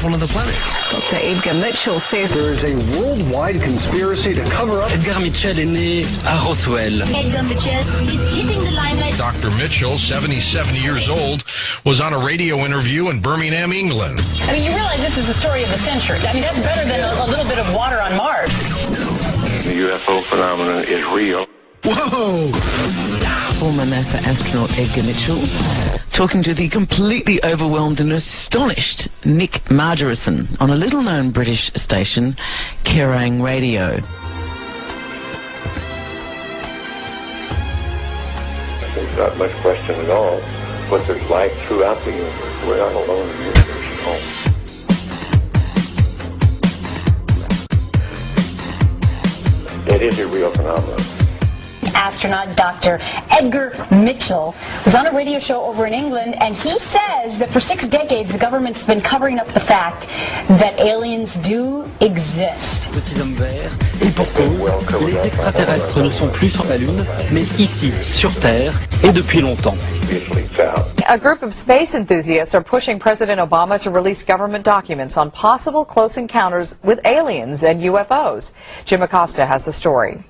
life on other planets. Dr. Edgar Mitchell says there is a worldwide conspiracy to cover up. Edgar Mitchell est né à Roswell. Edgar Mitchell is hitting the limelight. Dr. Mitchell, 77 years old, was on a radio interview in Birmingham, England. I mean, you realize this is the story of the century. I mean, that's better than a little bit of water on Mars. The UFO phenomenon is real. Whoa! former NASA astronaut Edgar Mitchell talking to the completely overwhelmed and astonished Nick Margerison on a little-known British station, Kerrang Radio. There's not much question at all, but there's life throughout the universe. We're not alone in the universe at all. It is a real phenomenon. Astronaut Dr. Edgar Mitchell was on a radio show over in England, and he says that for 6 decades the government's been covering up the fact that aliens do exist. Petit homme vert, et pour cause, les extraterrestres ne sont plus sur la Lune, mais ici, sur Terre, et depuis longtemps. A group of space enthusiasts are pushing President Obama to release government documents on possible close encounters with aliens and UFOs. Jim Acosta has the story.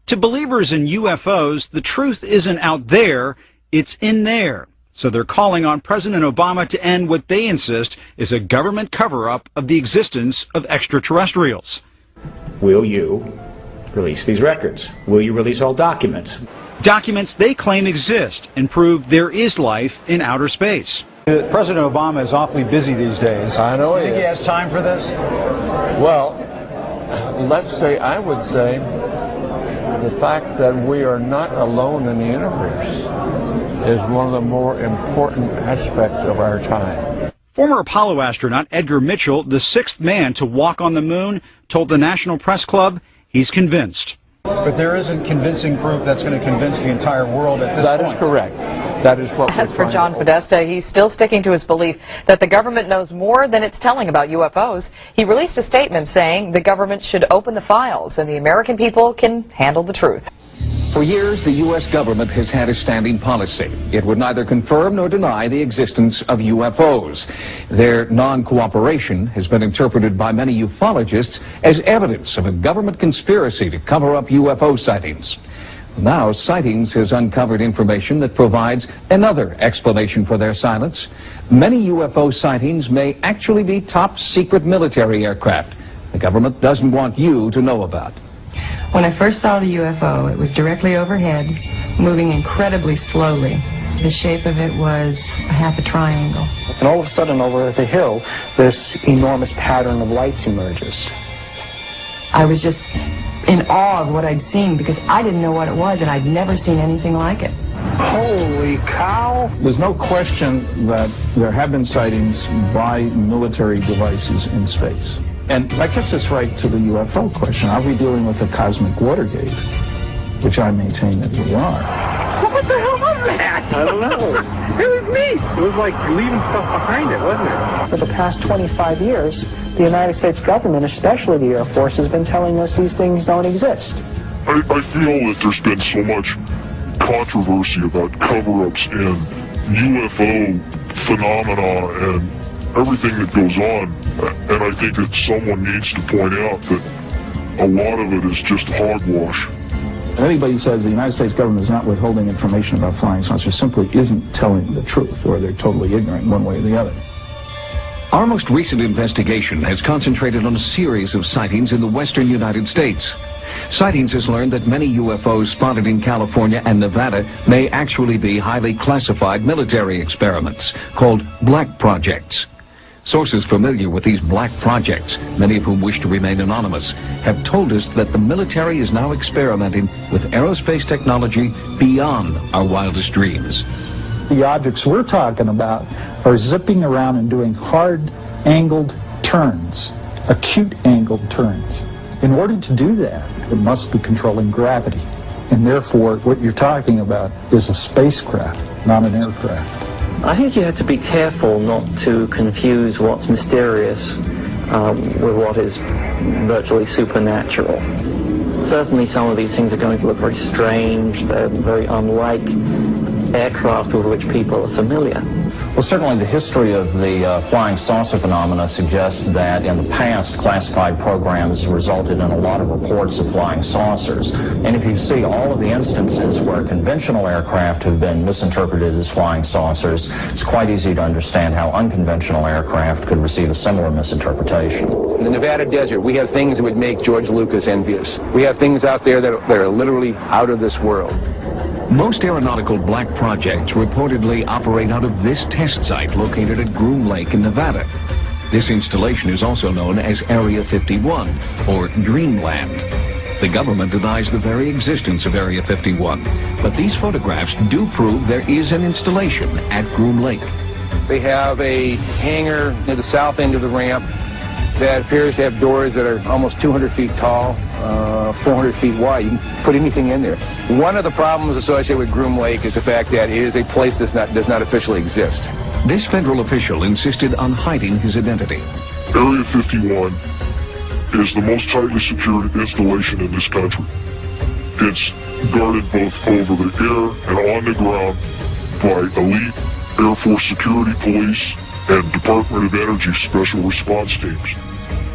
To believers in UFOs, the truth isn't out there, it's in there. So they're calling on President Obama to end what they insist is a government cover-up of the existence of extraterrestrials. Will you release these records? Will you release all documents? Documents they claim exist and prove there is life in outer space. President Obama is awfully busy these days. I know he is. You think he has time for this? Well, I would say the fact that we are not alone in the universe is one of the more important aspects of our time. Former Apollo astronaut Edgar Mitchell, the 6th man to walk on the moon, told the National Press Club he's convinced. But there isn't convincing proof that's going to convince the entire world at this point. That is correct. That is what As for John Podesta, he's still sticking to his belief that the government knows more than it's telling about UFOs. He released a statement saying the government should open the files and the American people can handle the truth. For years, the U.S. government has had a standing policy. It would neither confirm nor deny the existence of UFOs. Their non-cooperation has been interpreted by many ufologists as evidence of a government conspiracy to cover up UFO sightings. Now, Sightings has uncovered information that provides another explanation for their silence. Many UFO sightings may actually be top-secret military aircraft the government doesn't want you to know about. When I first saw the UFO, it was directly overhead, moving incredibly slowly. The shape of it was half a triangle. And all of a sudden, over the hill, this enormous pattern of lights emerges. I was just in awe of what I'd seen because I didn't know what it was and I'd never seen anything like it. Holy cow! There's no question that there have been sightings by military devices in space. And that gets us right to the UFO question. Are we dealing with a cosmic Watergate? Which I maintain that we are. What the hell was that? I don't know. It was neat. It was like leaving stuff behind it, wasn't it? For the past 25 years, the United States government, especially the Air Force, has been telling us these things don't exist. I feel that there's been so much controversy about cover-ups and UFO phenomena and everything that goes on, and I think that someone needs to point out that a lot of it is just hogwash. If anybody says the United States government is not withholding information about flying saucers, simply isn't telling the truth, or they're totally ignorant one way or the other. Our most recent investigation has concentrated on a series of sightings in the western United States. Sightings has learned that many UFOs spotted in California and Nevada may actually be highly classified military experiments called black projects. Sources familiar with these black projects, many of whom wish to remain anonymous, have told us that the military is now experimenting with aerospace technology beyond our wildest dreams. The objects we're talking about are zipping around and doing hard angled turns, acute angled turns. In order to do that, it must be controlling gravity. And therefore, what you're talking about is a spacecraft, not an aircraft. I think you have to be careful not to confuse what's mysterious with what is virtually supernatural. Certainly some of these things are going to look very strange. They're very unlike aircraft with which people are familiar. Well, Well, certainly the history of the flying saucer phenomena suggests that in the past, classified programs resulted in a lot of reports of flying saucers. And if you see all of the instances where conventional aircraft have been misinterpreted as flying saucers, it's quite easy to understand how unconventional aircraft could receive a similar misinterpretation. In the Nevada desert, we have things that would make George Lucas envious. We have things out there that are literally out of this world. Most aeronautical black projects reportedly operate out of this test site located at Groom Lake in Nevada. This installation is also known as Area 51, or Dreamland. The government denies the very existence of Area 51, but these photographs do prove there is an installation at Groom Lake. They have a hangar near the south end of the ramp that appears to have doors that are almost 200 feet tall, 400 feet wide. You can put anything in there. One of the problems associated with Groom Lake is the fact that it is a place that does not officially exist. This federal official insisted on hiding his identity. Area 51 is the most tightly secured installation in this country. It's guarded both over the air and on the ground by elite Air Force security police and Department of Energy special response teams.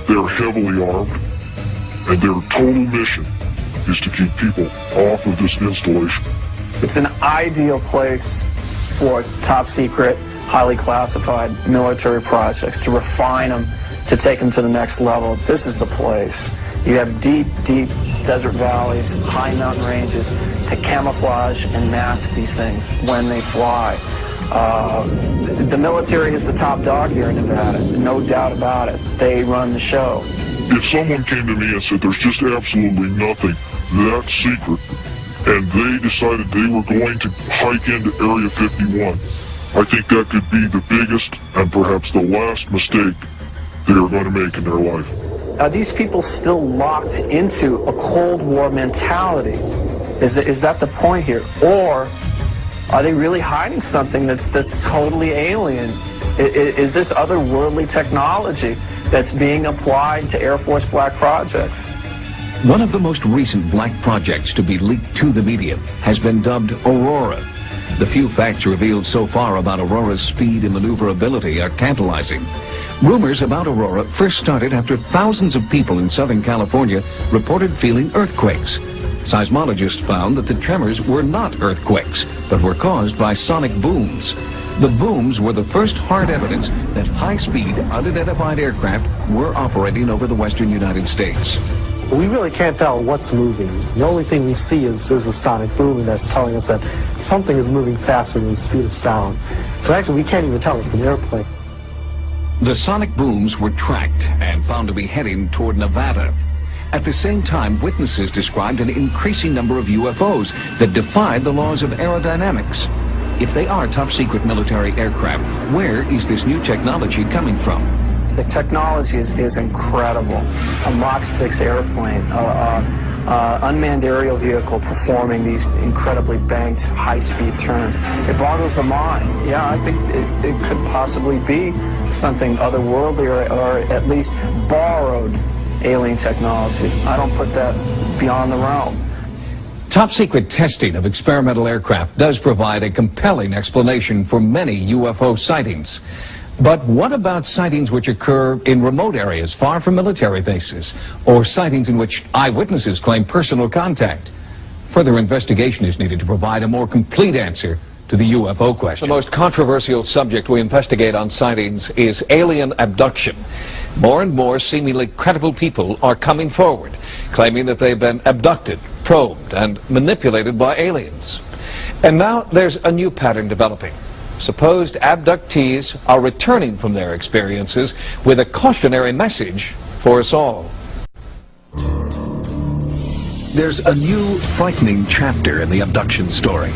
They're heavily armed, and their total mission is to keep people off of this installation. It's an ideal place for top secret, highly classified military projects, to refine them, to take them to the next level. This is the place. You have deep, deep desert valleys, high mountain ranges to camouflage and mask these things when they fly. The military is the top dog here in Nevada, no doubt about it. They run the show. If someone came to me and said there's just absolutely nothing that secret, and they decided they were going to hike into Area 51, I think that could be the biggest and perhaps the last mistake they are going to make in their life. Are these people still locked into a Cold War mentality? Is that the point here? Or are they really hiding something that's totally alien? Is this otherworldly technology that's being applied to Air Force black projects? One of the most recent black projects to be leaked to the media has been dubbed Aurora. The few facts revealed so far about Aurora's speed and maneuverability are tantalizing. Rumors about Aurora first started after thousands of people in Southern California reported feeling earthquakes. Seismologists found that the tremors were not earthquakes, but were caused by sonic booms. The booms were the first hard evidence that high-speed, unidentified aircraft were operating over the western United States. We really can't tell what's moving. The only thing we see is a sonic boom, and that's telling us that something is moving faster than the speed of sound. So actually, we can't even tell it's an airplane. The sonic booms were tracked and found to be heading toward Nevada. At the same time, witnesses described an increasing number of UFOs that defied the laws of aerodynamics. If they are top-secret military aircraft, where is this new technology coming from? The technology is incredible. A Mach 6 airplane, unmanned aerial vehicle performing these incredibly banked high-speed turns. It boggles the mind. Yeah, I think it could possibly be something otherworldly or at least borrowed alien technology. I don't put that beyond the realm. Top-secret testing of experimental aircraft does provide a compelling explanation for many UFO sightings. But what about sightings which occur in remote areas far from military bases, or sightings in which eyewitnesses claim personal contact? Further investigation is needed to provide a more complete answer to the UFO question. The most controversial subject we investigate on sightings is alien abduction. More and more seemingly credible people are coming forward, claiming that they've been abducted, probed, and manipulated by aliens. And now there's a new pattern developing. Supposed abductees are returning from their experiences with a cautionary message for us all. There's a new, frightening chapter in the abduction story.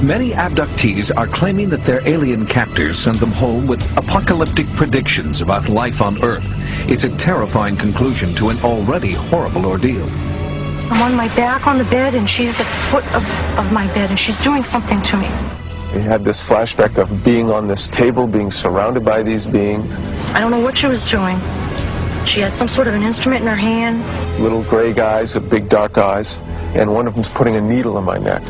Many abductees are claiming that their alien captors sent them home with apocalyptic predictions about life on Earth. It's a terrifying conclusion to an already horrible ordeal. I'm on my back on the bed, and she's at the foot of my bed, and she's doing something to me. We had this flashback of being on this table, being surrounded by these beings. I don't know what she was doing. She had some sort of an instrument in her hand. Little gray guys with big dark eyes, and one of them's putting a needle in my neck.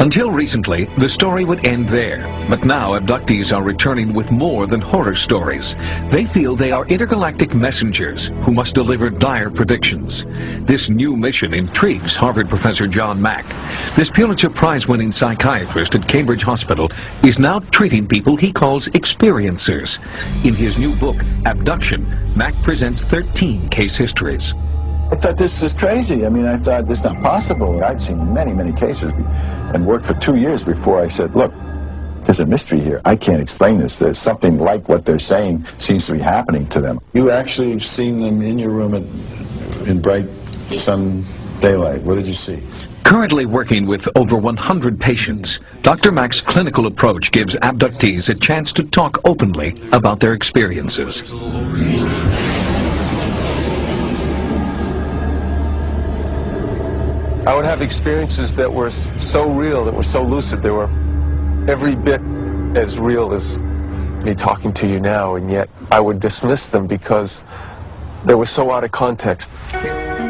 Until recently, the story would end there. But now abductees are returning with more than horror stories. They feel they are intergalactic messengers who must deliver dire predictions. This new mission intrigues Harvard professor John Mack. This Pulitzer Prize-winning psychiatrist at Cambridge Hospital is now treating people he calls experiencers. In his new book, Abduction, Mack presents 13 case histories. I thought this is crazy. I mean, I thought this is not possible. I'd seen many, many cases and worked for 2 years before I said, look, there's a mystery here. I can't explain this. There's something like what they're saying seems to be happening to them. You actually have seen them in your room in bright sun daylight. What did you see? Currently working with over 100 patients, Dr. Mack's clinical approach gives abductees a chance to talk openly about their experiences. I would have experiences that were so real, that were so lucid, they were every bit as real as me talking to you now, and yet I would dismiss them because they were so out of context.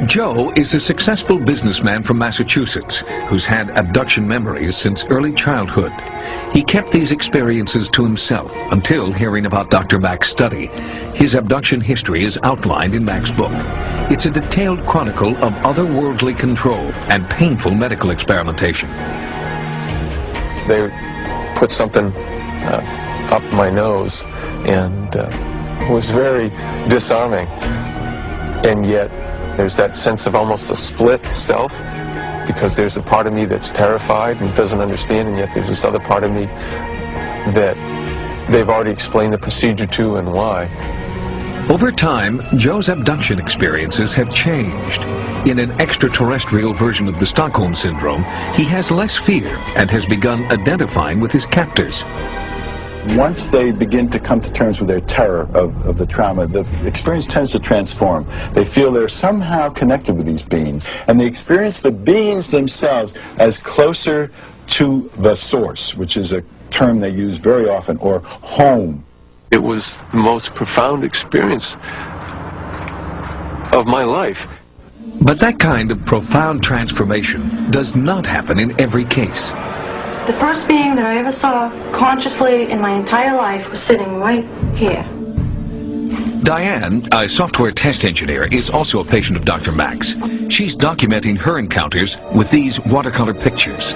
Joe is a successful businessman from Massachusetts who's had abduction memories since early childhood. He kept these experiences to himself until hearing about Dr. Mack's study. His abduction history is outlined in Mack's book. It's a detailed chronicle of otherworldly control and painful medical experimentation. They put something up my nose, and it was very disarming, and yet there's that sense of almost a split self, because there's a part of me that's terrified and doesn't understand, and yet there's this other part of me that they've already explained the procedure to and why. Over time, Joe's abduction experiences have changed. In an extraterrestrial version of the Stockholm Syndrome, he has less fear and has begun identifying with his captors. Once they begin to come to terms with their terror of the trauma, the experience tends to transform. They feel they're somehow connected with these beings, and they experience the beings themselves as closer to the source, which is a term they use very often, or home. It was the most profound experience of my life. But that kind of profound transformation does not happen in every case. The first being that I ever saw consciously in my entire life was sitting right here. Diane, a software test engineer, is also a patient of Dr. Mack's. She's documenting her encounters with these watercolor pictures.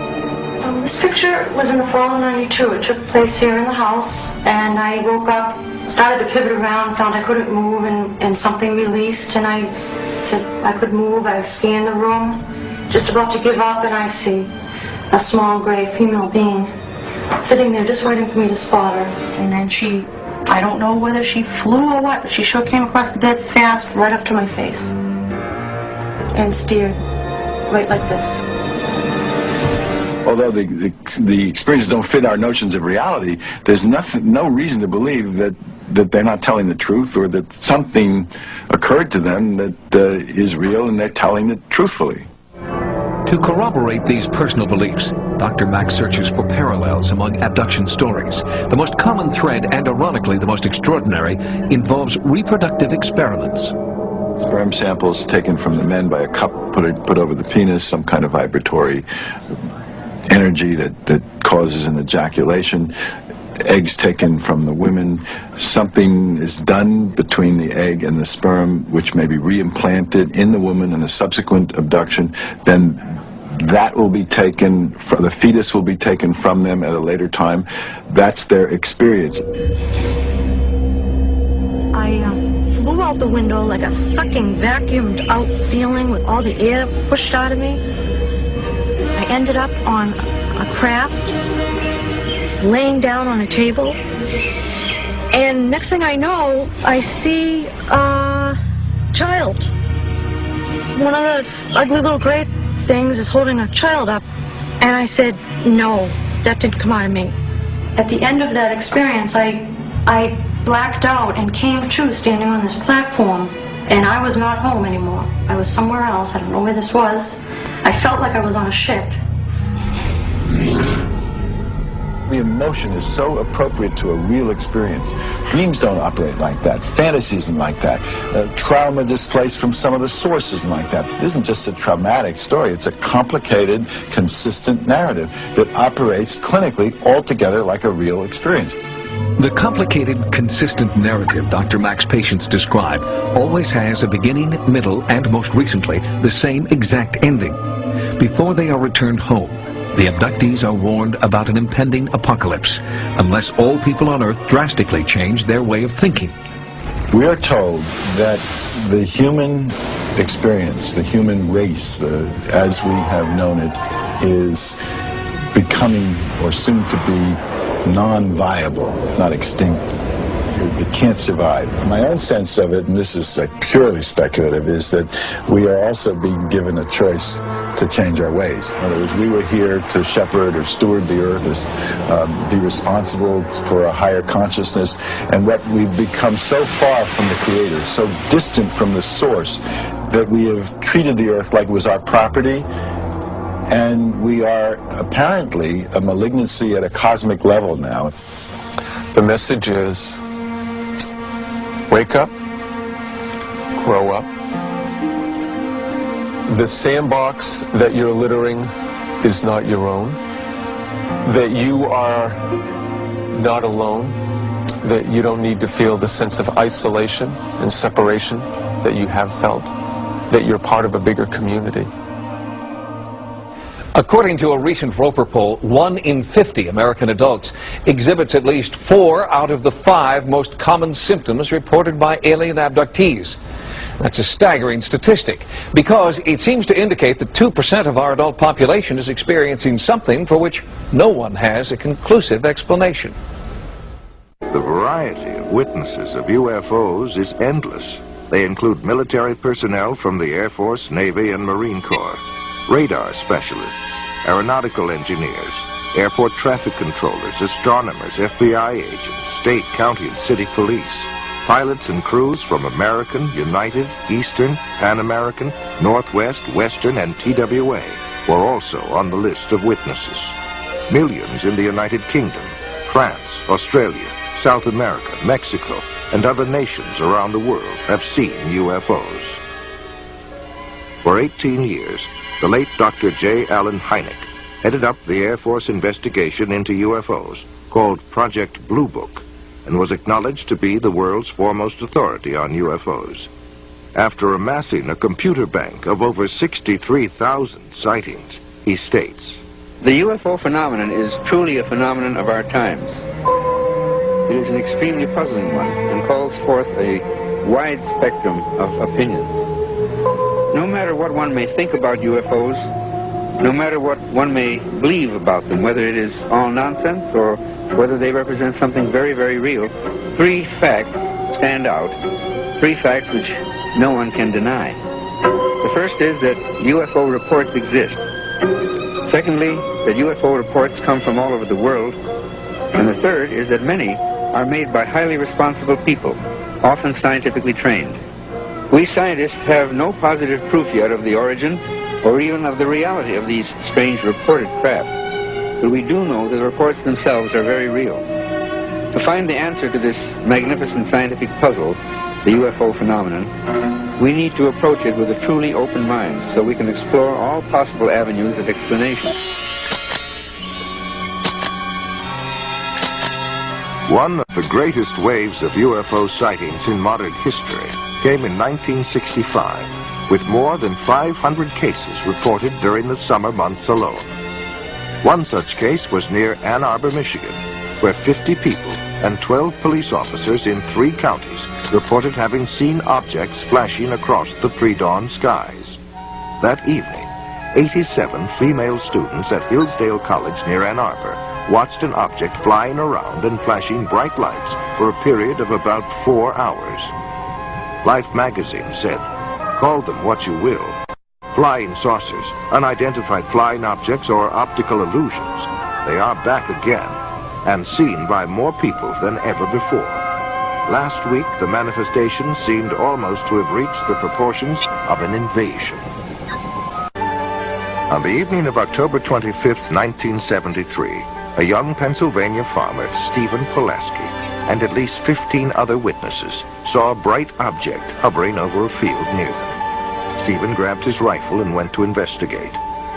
This picture was in the fall of '92. It took place here in the house, and I woke up, started to pivot around, found I couldn't move, and something released, and I said I could move. I scanned the room, just about to give up, and I see a small gray female being sitting there just waiting for me to spot her. And then she, I don't know whether she flew or what, but she sure came across the bed fast, right up to my face, and stared right like this. Although the experiences don't fit our notions of reality, there's no reason to believe that they're not telling the truth, or that something occurred to them that is real and they're telling it truthfully. To corroborate these personal beliefs, Dr. Mack searches for parallels among abduction stories. The most common thread, and ironically the most extraordinary, involves reproductive experiments. Sperm samples taken from the men by a cup put over the penis, some kind of vibratory energy that causes an ejaculation. Eggs taken from the women. Something is done between the egg and the sperm, which may be reimplanted in the woman in a subsequent abduction. Then that will be taken, the fetus will be taken from them at a later time. That's their experience. I flew out the window like a sucking, vacuumed out feeling with all the air pushed out of me. I ended up on a craft, laying down on a table, and next thing I know, I see a child. One of those ugly little gray things is holding a child up, and I said, no, that didn't come out of me. At the end of that experience, I blacked out and came to standing on this platform, and I was not home anymore. I was somewhere else. I don't know where this was. I felt like I was on a ship. the emotion is so appropriate to a real experience. Dreams don't operate like that. Fantasy isn't like that. Trauma displaced from some of the source isn't like that. It isn't just a traumatic story. It's a complicated, consistent narrative that operates clinically altogether like a real experience. The complicated, consistent narrative Dr. Mack's patients describe always has a beginning, middle, and most recently, the same exact ending. Before they are returned home, the abductees are warned about an impending apocalypse, unless all people on Earth drastically change their way of thinking. We are told that the human experience, the human race, as we have known it, is becoming, or soon to be, non-viable, if not extinct. It can't survive. My own sense of it, and this is purely speculative, is that we are also being given a choice to change our ways. In other words, we were here to shepherd or steward the earth, be responsible for a higher consciousness, and what we've become so far from the Creator, so distant from the source, that we have treated the earth like it was our property, and we are apparently a malignancy at a cosmic level now. The message is, wake up, grow up. The sandbox that you're littering is not your own. That you are not alone. That you don't need to feel the sense of isolation and separation that you have felt. That you're part of a bigger community. According to a recent Roper poll, 1 in 50 American adults exhibits at least 4 out of the 5 most common symptoms reported by alien abductees. That's a staggering statistic, because it seems to indicate that 2% of our adult population is experiencing something for which no one has a conclusive explanation. The variety of witnesses of UFOs is endless. They include military personnel from the Air Force, Navy, and Marine Corps, radar specialists, aeronautical engineers, airport traffic controllers, astronomers, FBI agents, state, county, and city police, pilots and crews from American, United, Eastern, Pan American, Northwest, Western, and TWA were also on the list of witnesses. Millions in the United Kingdom, France, Australia, South America, Mexico, and other nations around the world have seen UFOs. For 18 years, the late Dr. J. Allen Hynek headed up the Air Force investigation into UFOs, called Project Blue Book, and was acknowledged to be the world's foremost authority on UFOs. After amassing a computer bank of over 63,000 sightings, he states, "The UFO phenomenon is truly a phenomenon of our times. It is an extremely puzzling one and calls forth a wide spectrum of opinions. No matter what one may think about UFOs, no matter what one may believe about them, whether it is all nonsense or whether they represent something very, very real, 3 facts stand out, 3 facts which no one can deny. The first is that UFO reports exist. Secondly, that UFO reports come from all over the world. And the third is that many are made by highly responsible people, often scientifically trained. We scientists have no positive proof yet of the origin or even of the reality of these strange reported craft, but we do know that the reports themselves are very real. To find the answer to this magnificent scientific puzzle, the UFO phenomenon, we need to approach it with a truly open mind so we can explore all possible avenues of explanation." One of the greatest waves of UFO sightings in modern history came in 1965, with more than 500 cases reported during the summer months alone. One such case was near Ann Arbor, Michigan, where 50 people and 12 police officers in 3 counties reported having seen objects flashing across the pre-dawn skies. That evening, 87 female students at Hillsdale College near Ann Arbor watched an object flying around and flashing bright lights for a period of about 4 hours. Life magazine said, "Call them what you will. Flying saucers, unidentified flying objects, or optical illusions, they are back again and seen by more people than ever before." Last week, the manifestation seemed almost to have reached the proportions of an invasion. On the evening of October 25th, 1973, a young Pennsylvania farmer, Stephen Pulaski, and at least 15 other witnesses saw a bright object hovering over a field near them. Stephen grabbed his rifle and went to investigate.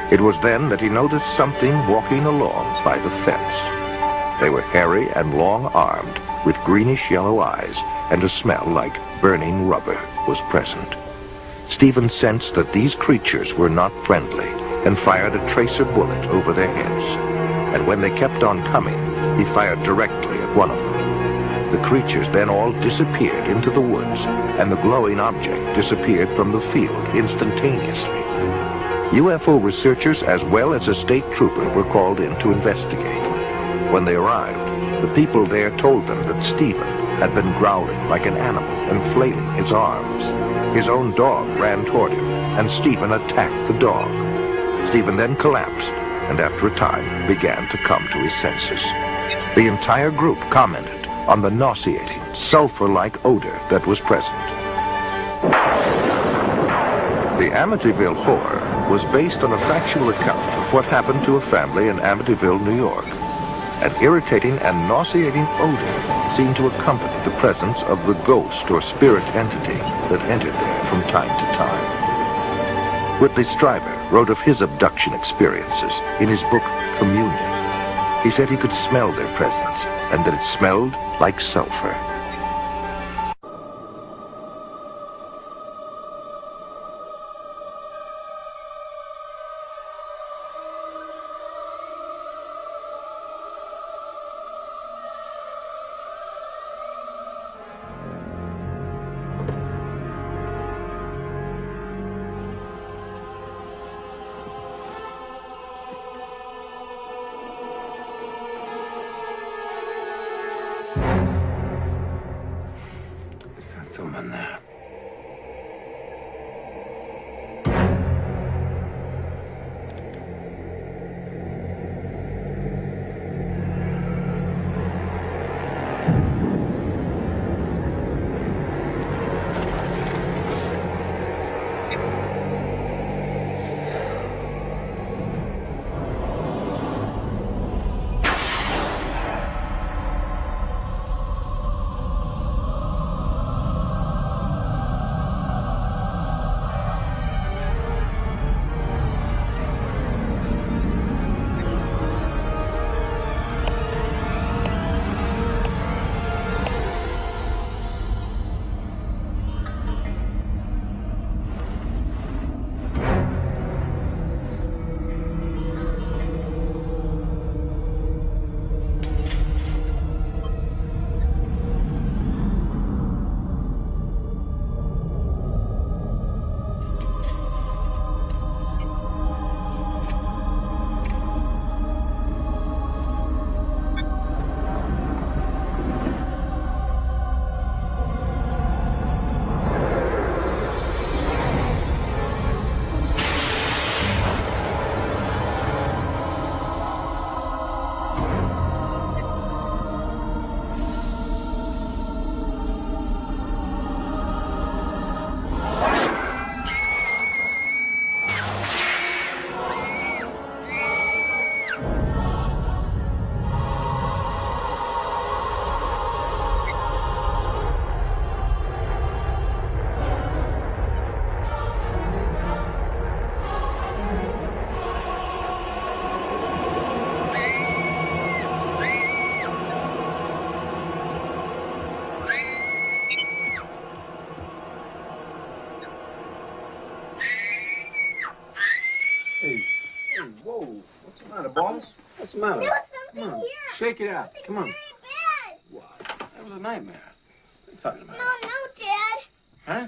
It was then that he noticed something walking along by the fence. They were hairy and long-armed, with greenish-yellow eyes, and a smell like burning rubber was present. Stephen sensed that these creatures were not friendly and fired a tracer bullet over their heads. And when they kept on coming, he fired directly at one of them. The creatures then all disappeared into the woods, and the glowing object disappeared from the field instantaneously. UFO researchers as well as a state trooper were called in to investigate. When they arrived, the people there told them that Stephen had been growling like an animal and flailing his arms. His own dog ran toward him, and Stephen attacked the dog. Stephen then collapsed, and after a time began to come to his senses. The entire group commented on the nauseating, sulfur-like odor that was present. The Amityville Horror was based on a factual account of what happened to a family in Amityville, New York. An irritating and nauseating odor seemed to accompany the presence of the ghost or spirit entity that entered there from time to time. Whitley Strieber wrote of his abduction experiences in his book, Communion. He said he could smell their presence and that it smelled like sulfur. Someone there. What's the matter, boss? What's the matter? There was something Come on. here. Shake it out. Come on. Bad. What? That was a nightmare. What are you talking about? No, Dad. Huh?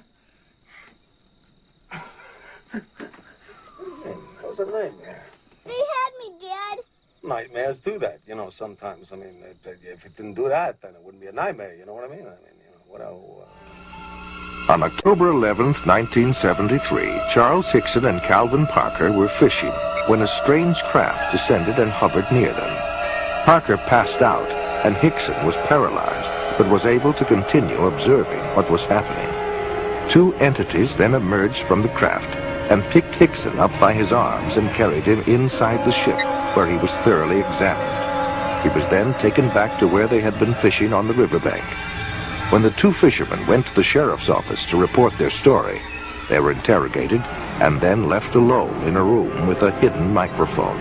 That was a nightmare. They had me, Dad. Nightmares do that, you know, sometimes. I mean, if it didn't do that, then it wouldn't be a nightmare, you know what I mean? On October 11th, 1973, Charles Hickson and Calvin Parker were fishing when a strange craft descended and hovered near them. Parker passed out, and Hickson was paralyzed, but was able to continue observing what was happening. Two entities then emerged from the craft and picked Hickson up by his arms and carried him inside the ship, where he was thoroughly examined. He was then taken back to where they had been fishing on the riverbank. When the two fishermen went to the sheriff's office to report their story, they were interrogated and then left alone in a room with a hidden microphone.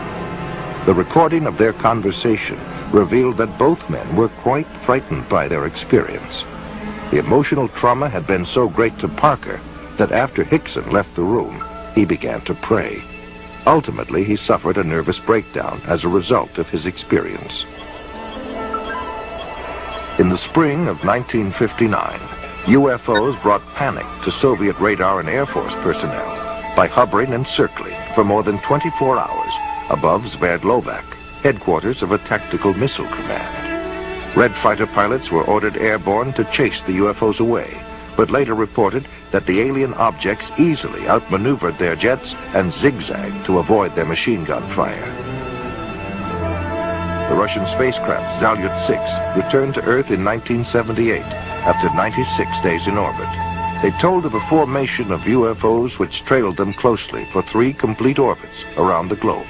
The recording of their conversation revealed that both men were quite frightened by their experience. The emotional trauma had been so great to Parker that after Hickson left the room, he began to pray. Ultimately, he suffered a nervous breakdown as a result of his experience. In the spring of 1959, UFOs brought panic to Soviet radar and Air Force personnel by hovering and circling for more than 24 hours above Sverdlovsk, headquarters of a tactical missile command. Red fighter pilots were ordered airborne to chase the UFOs away, but later reported that the alien objects easily outmaneuvered their jets and zigzagged to avoid their machine gun fire. The Russian spacecraft Salyut-6 returned to Earth in 1978 after 96 days in orbit. They told of a formation of UFOs which trailed them closely for 3 complete orbits around the globe.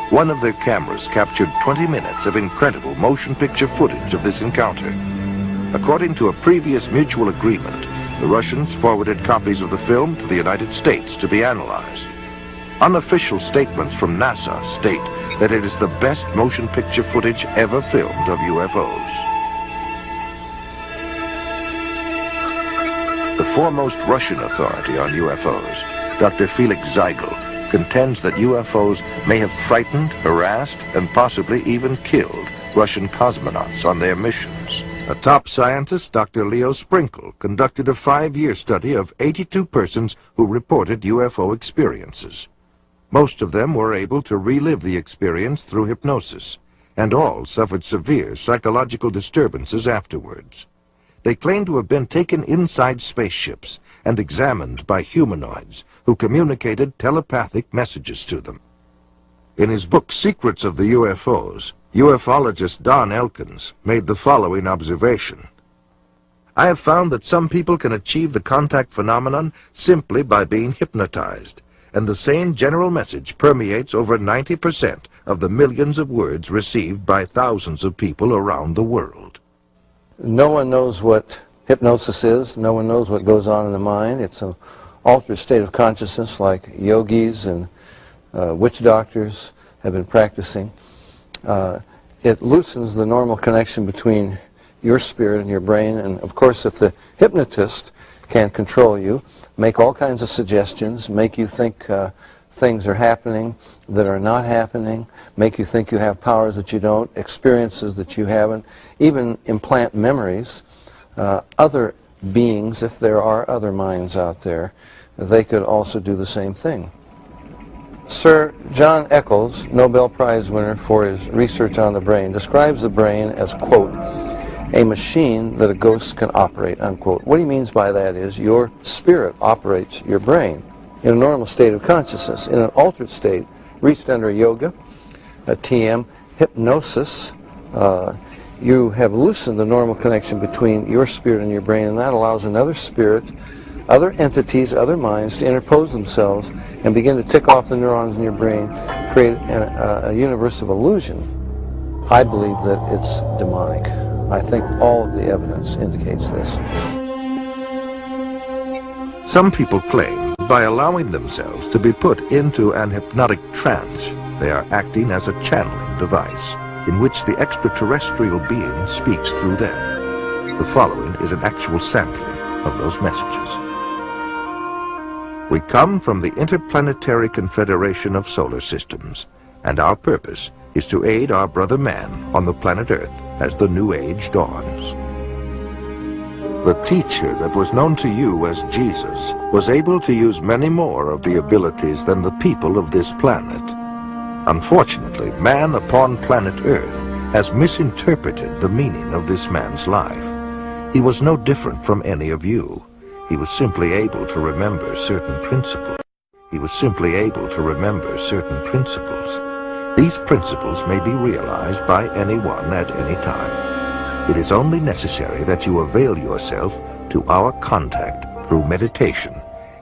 One of their cameras captured 20 minutes of incredible motion picture footage of this encounter. According to a previous mutual agreement, the Russians forwarded copies of the film to the United States to be analyzed. Unofficial statements from NASA state that it is the best motion picture footage ever filmed of UFOs. The foremost Russian authority on UFOs, Dr. Felix Zeigel, contends that UFOs may have frightened, harassed, and possibly even killed Russian cosmonauts on their missions. A top scientist, Dr. Leo Sprinkle, conducted a 5-year study of 82 persons who reported UFO experiences. Most of them were able to relive the experience through hypnosis, and all suffered severe psychological disturbances afterwards. They claim to have been taken inside spaceships and examined by humanoids who communicated telepathic messages to them. In his book Secrets of the UFOs, ufologist Don Elkins made the following observation. I have found that some people can achieve the contact phenomenon simply by being hypnotized, and the same general message permeates over 90% of the millions of words received by thousands of people around the world. No one knows what hypnosis is. No one knows what goes on in the mind. It's an altered state of consciousness like yogis and witch doctors have been practicing. It loosens the normal connection between your spirit and your brain, and of course if the hypnotist can control you, make all kinds of suggestions, make you think things are happening that are not happening, make you think you have powers that you don't, experiences that you haven't, even implant memories. Other beings, if there are other minds out there, they could also do the same thing. Sir John Eccles, Nobel Prize winner for his research on the brain, describes the brain as, quote, a machine that a ghost can operate, unquote. What he means by that is your spirit operates your brain in a normal state of consciousness. In an altered state, reached under yoga, a TM, hypnosis, you have loosened the normal connection between your spirit and your brain, and that allows another spirit, other entities, other minds to interpose themselves and begin to tick off the neurons in your brain, create a universe of illusion. I believe that it's demonic. I think all of the evidence indicates this. Some people claim by allowing themselves to be put into an hypnotic trance, they are acting as a channeling device in which the extraterrestrial being speaks through them. The following is an actual sampling of those messages. We come from the Interplanetary Confederation of Solar Systems, and our purpose is to aid our brother man on the planet Earth as the new age dawns. The teacher that was known to you as Jesus was able to use many more of the abilities than the people of this planet. Unfortunately, man upon planet Earth has misinterpreted the meaning of this man's life. He was no different from any of you. He was simply able to remember certain principles. These principles may be realized by anyone at any time. It is only necessary that you avail yourself to our contact through meditation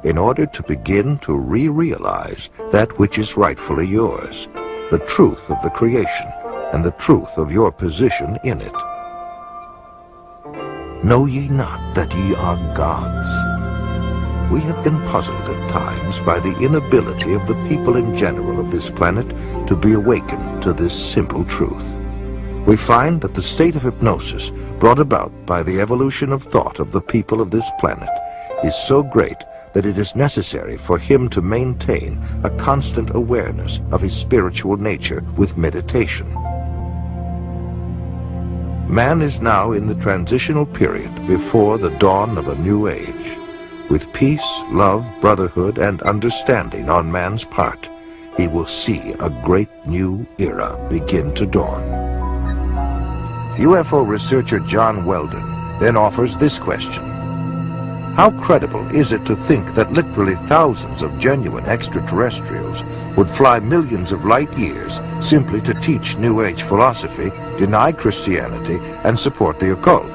in order to begin to re-realize that which is rightfully yours, the truth of the creation, and the truth of your position in it. Know ye not that ye are gods? We have been puzzled at times by the inability of the people in general of this planet to be awakened to this simple truth. We find that the state of hypnosis brought about by the evolution of thought of the people of this planet is so great that it is necessary for him to maintain a constant awareness of his spiritual nature with meditation. Man is now in the transitional period before the dawn of a new age. With peace, love, brotherhood, and understanding on man's part, he will see a great new era begin to dawn. UFO researcher John Weldon then offers this question. How credible is it to think that literally thousands of genuine extraterrestrials would fly millions of light years simply to teach New Age philosophy, deny Christianity, and support the occult?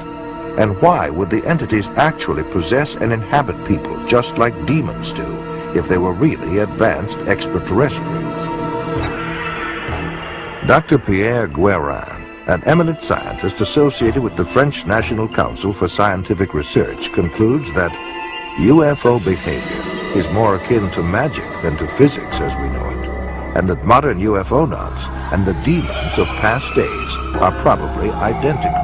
And why would the entities actually possess and inhabit people just like demons do if they were really advanced extraterrestrials? Dr. Pierre Guérin, an eminent scientist associated with the French National Council for Scientific Research, concludes that UFO behavior is more akin to magic than to physics as we know it, and that modern UFOnauts and the demons of past days are probably identical.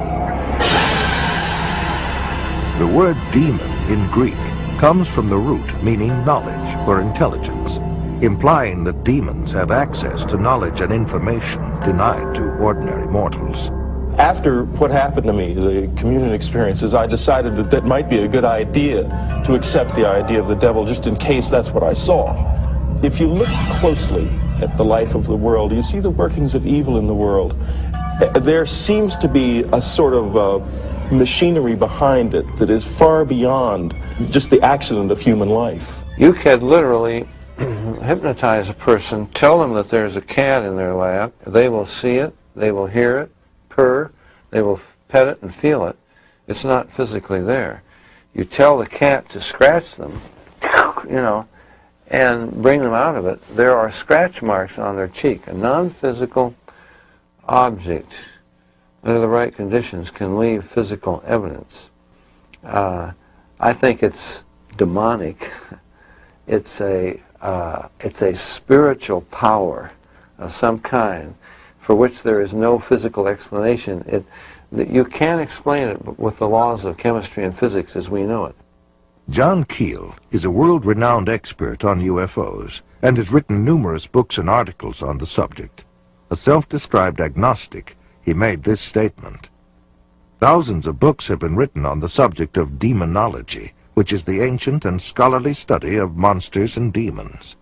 The word demon in Greek comes from the root meaning knowledge or intelligence, implying that demons have access to knowledge and information denied to ordinary mortals. After what happened to me, the communion experiences, I decided that that might be a good idea to accept the idea of the devil just in case that's what I saw. If you look closely at the life of the world, you see the workings of evil in the world. There seems to be a sort of machinery behind it that is far beyond just the accident of human life. You can literally hypnotize a person, tell them that there's a cat in their lap, they will see it, they will hear it, purr, they will pet it and feel it. It's not physically there. You tell the cat to scratch them, and bring them out of it. There are scratch marks on their cheek. A non-physical object, under the right conditions, can leave physical evidence. I think it's demonic. It's a spiritual power of some kind for which there is no physical explanation. You can't explain it with the laws of chemistry and physics as we know it. John Keel is a world-renowned expert on UFOs and has written numerous books and articles on the subject. A self-described agnostic, he made this statement. Thousands of books have been written on the subject of demonology, which is the ancient and scholarly study of monsters and demons.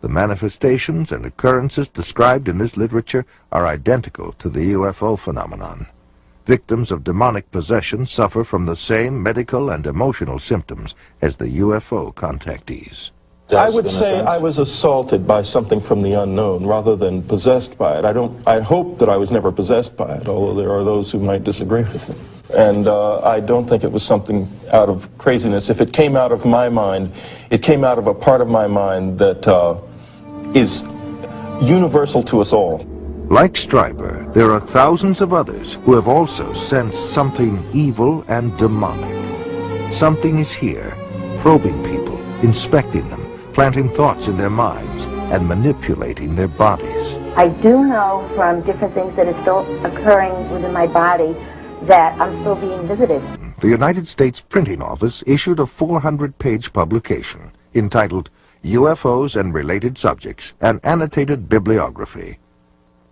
The manifestations and occurrences described in this literature are identical to the UFO phenomenon. Victims of demonic possession suffer from the same medical and emotional symptoms as the UFO contactees. I would say I was assaulted by something from the unknown rather than possessed by it. I hope that I was never possessed by it, although there are those who might disagree with me. And I don't think it was something out of craziness. If it came out of my mind, it came out of a part of my mind that is universal to us all. Like Stryber, there are thousands of others who have also sensed something evil and demonic. Something is here, probing people, inspecting them, planting thoughts in their minds, and manipulating their bodies. I do know from different things that are still occurring within my body that I'm still being visited. The United States Printing Office issued a 400-page publication entitled UFOs and Related Subjects, an Annotated Bibliography.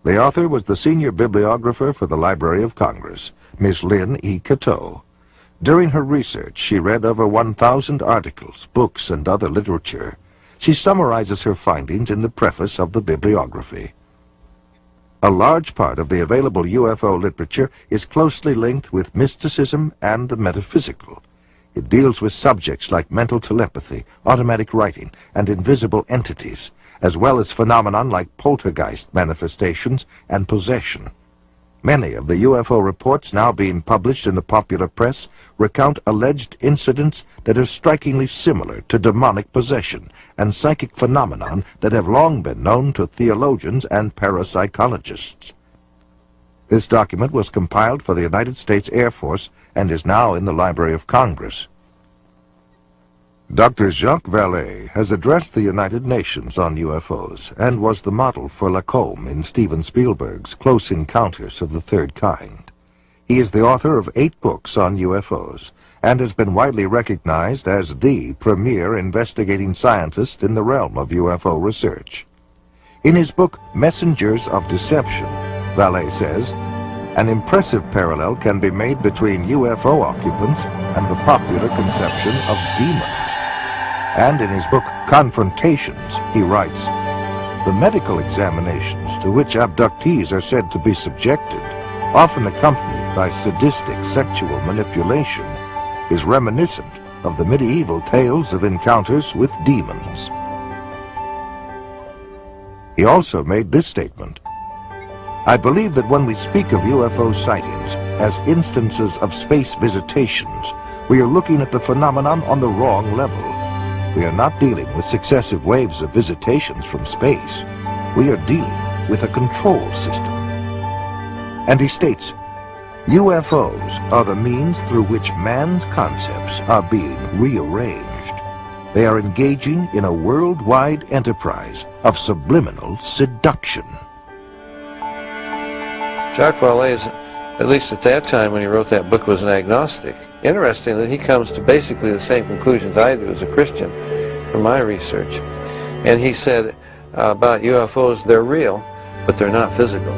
The author was the senior bibliographer for the Library of Congress, Miss Lynn E. Cateau. During her research, she read over 1,000 articles, books, and other literature. She summarizes her findings in the preface of the bibliography. A large part of the available UFO literature is closely linked with mysticism and the metaphysical. It deals with subjects like mental telepathy, automatic writing, and invisible entities, as well as phenomenon like poltergeist manifestations and possession. Many of the UFO reports now being published in the popular press recount alleged incidents that are strikingly similar to demonic possession and psychic phenomenon that have long been known to theologians and parapsychologists. This document was compiled for the United States Air Force and is now in the Library of Congress. Dr. Jacques Vallée has addressed the United Nations on UFOs and was the model for Lacombe in Steven Spielberg's Close Encounters of the Third Kind. He is the author of 8 books on UFOs and has been widely recognized as the premier investigating scientist in the realm of UFO research. In his book, Messengers of Deception, Vallée says, an impressive parallel can be made between UFO occupants and the popular conception of demons. And in his book, Confrontations, he writes, the medical examinations to which abductees are said to be subjected, often accompanied by sadistic sexual manipulation, is reminiscent of the medieval tales of encounters with demons. He also made this statement, I believe that when we speak of UFO sightings as instances of space visitations, we are looking at the phenomenon on the wrong level. We are not dealing with successive waves of visitations from space. We are dealing with a control system. And he states, UFOs are the means through which man's concepts are being rearranged. They are engaging in a worldwide enterprise of subliminal seduction. Jacques Vallée, at least at that time when he wrote that book, was an agnostic. Interesting that he comes to basically the same conclusions I do as a Christian from my research. And he said about UFOs, they're real, but they're not physical.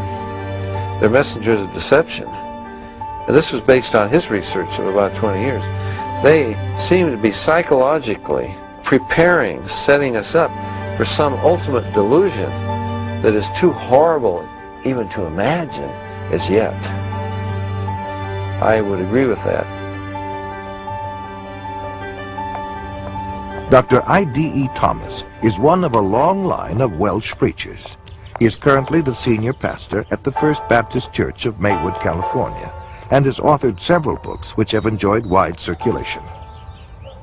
They're messengers of deception. And this was based on his research of about 20 years. They seem to be psychologically preparing, setting us up for some ultimate delusion that is too horrible even to imagine as yet. I would agree with that. Dr. I.D.E. Thomas is one of a long line of Welsh preachers. He is currently the senior pastor at the First Baptist Church of Maywood, California, and has authored several books which have enjoyed wide circulation.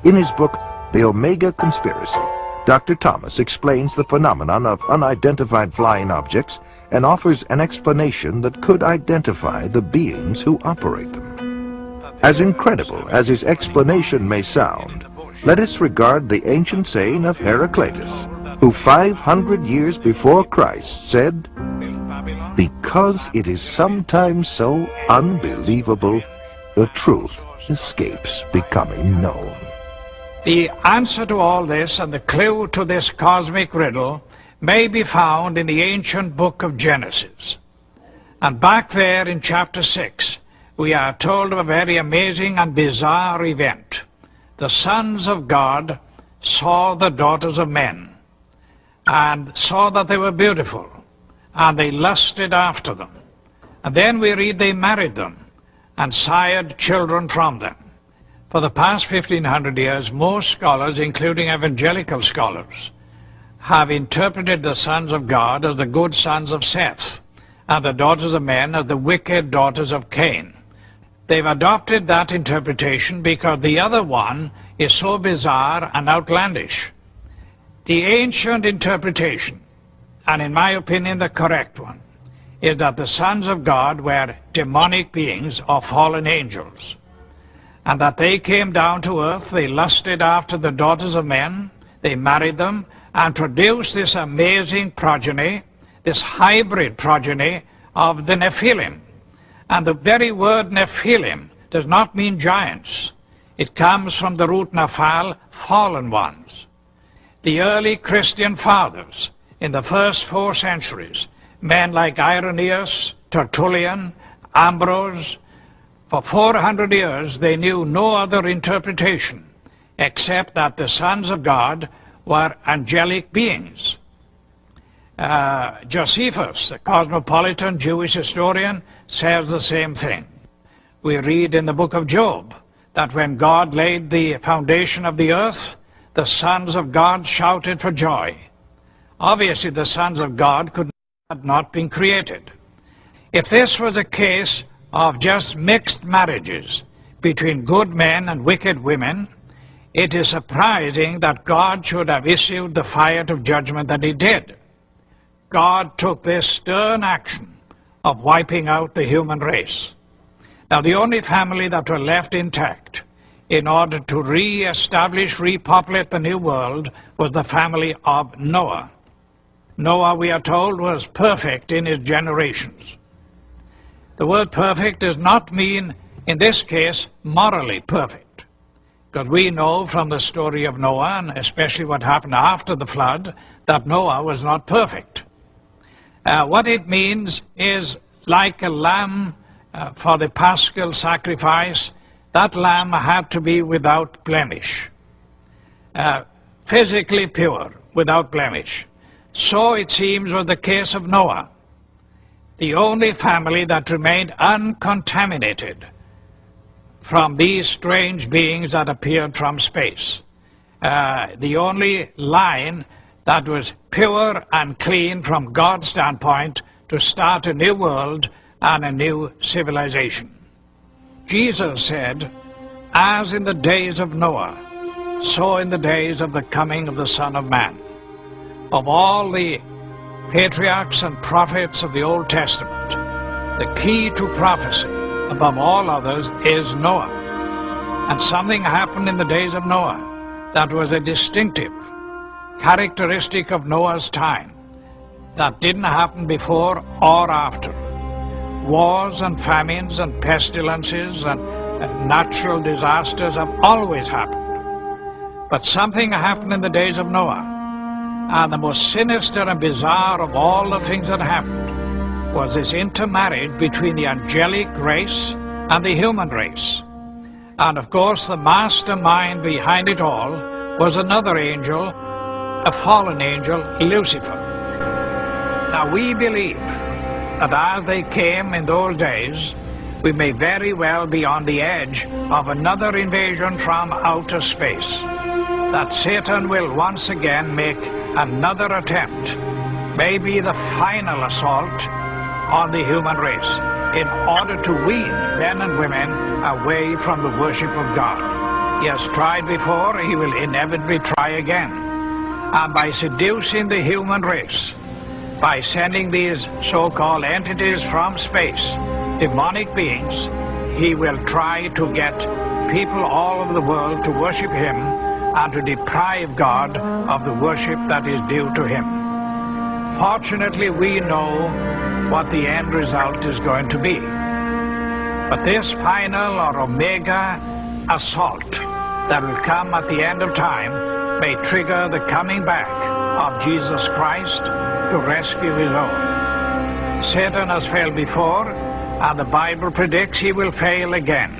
In his book, The Omega Conspiracy, Dr. Thomas explains the phenomenon of unidentified flying objects and offers an explanation that could identify the beings who operate them. As incredible as his explanation may sound, let us regard the ancient saying of Heraclitus, who 500 years before Christ said, because it is sometimes so unbelievable, the truth escapes becoming known. The answer to all this and the clue to this cosmic riddle may be found in the ancient book of Genesis. And back there in chapter 6, we are told of a very amazing and bizarre event. The sons of God saw the daughters of men and saw that they were beautiful, and they lusted after them. And then we read they married them and sired children from them. For the past 1,500 years, most scholars, including evangelical scholars, have interpreted the sons of God as the good sons of Seth, and the daughters of men as the wicked daughters of Cain. They've adopted that interpretation because the other one is so bizarre and outlandish. The ancient interpretation, and in my opinion the correct one, is that the sons of God were demonic beings or fallen angels, and that they came down to earth, they lusted after the daughters of men, they married them, and produced this amazing progeny, this hybrid progeny of the Nephilim. And the very word Nephilim does not mean giants. It comes from the root Naphal, fallen ones. The early Christian fathers in the first 4 centuries, men like Irenaeus, Tertullian, Ambrose, for 400 years they knew no other interpretation except that the sons of God were angelic beings. Josephus, the cosmopolitan Jewish historian, says the same thing. We read in the book of Job that when God laid the foundation of the earth, the sons of God shouted for joy. Obviously, the sons of God could have not been created. If this was a case of just mixed marriages between good men and wicked women, it is surprising that God should have issued the fire of judgment that he did. God took this stern action of wiping out the human race. Now, the only family that were left intact in order to re-establish, repopulate the new world was the family of Noah. Noah, we are told, was perfect in his generations. The word perfect does not mean, in this case, morally perfect, because we know from the story of Noah, and especially what happened after the flood, that Noah was not perfect. What it means is like a lamb for the paschal sacrifice, that lamb had to be without blemish, physically pure, without blemish. So it seems was the case of Noah, the only family that remained uncontaminated from these strange beings that appeared from space. The only line that was pure and clean from God's standpoint to start a new world and a new civilization. Jesus said, as in the days of Noah, so in the days of the coming of the Son of Man. Of all the patriarchs and prophets of the Old Testament, the key to prophecy above all others is Noah. And something happened in the days of Noah that was a distinctive characteristic of Noah's time that didn't happen before or after. Wars and famines and pestilences and natural disasters have always happened. But something happened in the days of Noah. And the most sinister and bizarre of all the things that happened was this intermarriage between the angelic race and the human race. And of course the mastermind behind it all was another angel, a fallen angel, Lucifer. Now we believe that as they came in those days, we may very well be on the edge of another invasion from outer space, that Satan will once again make another attempt, maybe the final assault on the human race, in order to wean men and women away from the worship of God. He has tried before, he will inevitably try again. And by seducing the human race, by sending these so-called entities from space, demonic beings, he will try to get people all over the world to worship him and to deprive God of the worship that is due to him. Fortunately, we know what the end result is going to be. But this final or omega assault that will come at the end of time may trigger the coming back of Jesus Christ to rescue his own. Satan has failed before, and the Bible predicts he will fail again.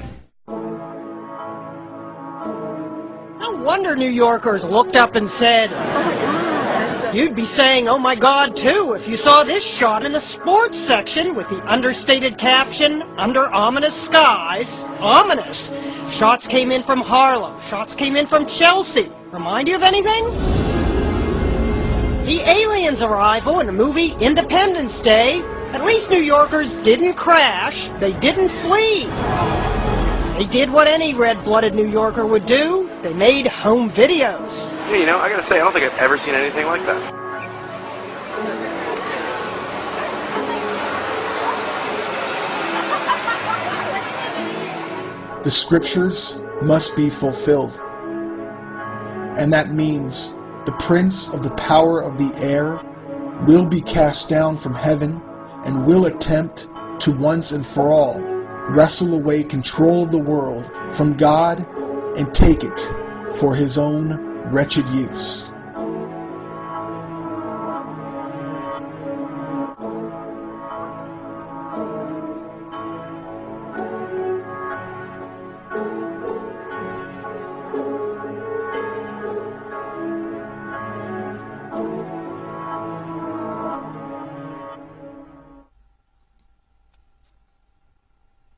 No wonder New Yorkers looked up and said, you'd be saying, oh my God, too, if you saw this shot in the sports section with the understated caption, under ominous skies. Ominous. Shots came in from Harlem. Shots came in from Chelsea. Remind you of anything? The aliens' arrival in the movie Independence Day. At least New Yorkers didn't crash. They didn't flee. They did what any red-blooded New Yorker would do. They made home videos. Yeah, you know, I gotta say, I don't think I've ever seen anything like that. The scriptures must be fulfilled. And that means the prince of the power of the air will be cast down from heaven and will attempt to once and for all wrestle away control of the world from God and take it for his own wretched use.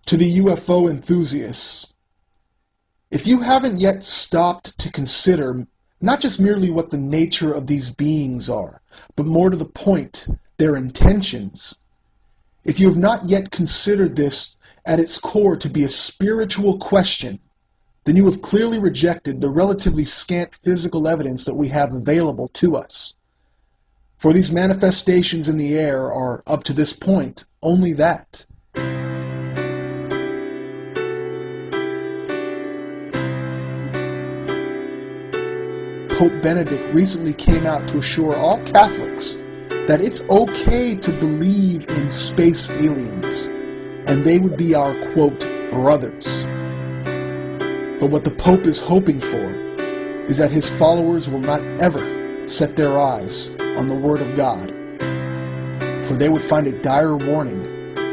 To the UFO enthusiasts, if you haven't yet stopped to consider not just merely what the nature of these beings are, but more to the point, their intentions, if you have not yet considered this at its core to be a spiritual question, then you have clearly rejected the relatively scant physical evidence that we have available to us. For these manifestations in the air are, up to this point, only that. Pope Benedict recently came out to assure all Catholics that it's okay to believe in space aliens, and they would be our, quote, brothers. But what the Pope is hoping for is that his followers will not ever set their eyes on the Word of God, for they would find a dire warning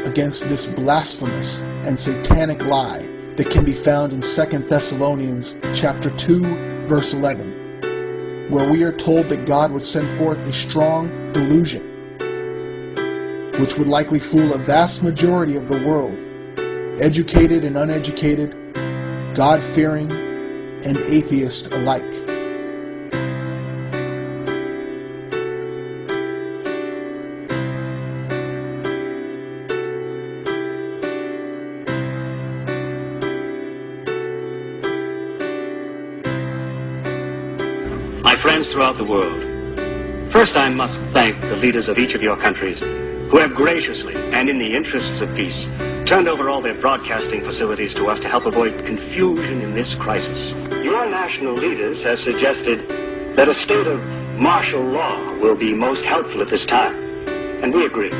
against this blasphemous and satanic lie that can be found in 2 Thessalonians chapter 2, verse 11, where we are told that God would send forth a strong delusion, which would likely fool a vast majority of the world, educated and uneducated, God-fearing and atheist alike. My friends throughout the world, first I must thank the leaders of each of your countries who have graciously and in the interests of peace turned over all their broadcasting facilities to us to help avoid confusion in this crisis. Your national leaders have suggested that a state of martial law will be most helpful at this time, and we agree. The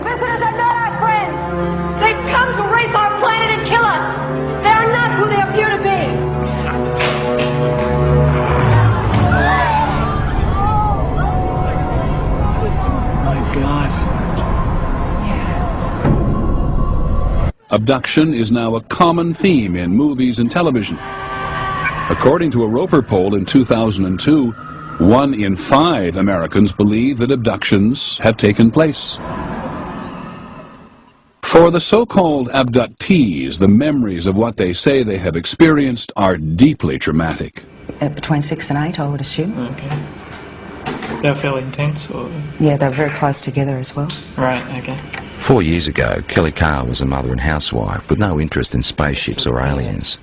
visitors are not our friends. They've come to rape our planet and kill us. They are not who they appear to be. Abduction is now a common theme in movies and television. According to a Roper poll in 2002, 1 in 5 Americans believe that abductions have taken place. For the so-called abductees, the memories of what they say they have experienced are deeply traumatic. Between 6 and 8, I would assume. Okay. They're fairly intense, or? Yeah, they're very close together as well. Right, okay. 4 years ago, Kelly Carr was a mother and housewife with no interest in spaceships or aliens.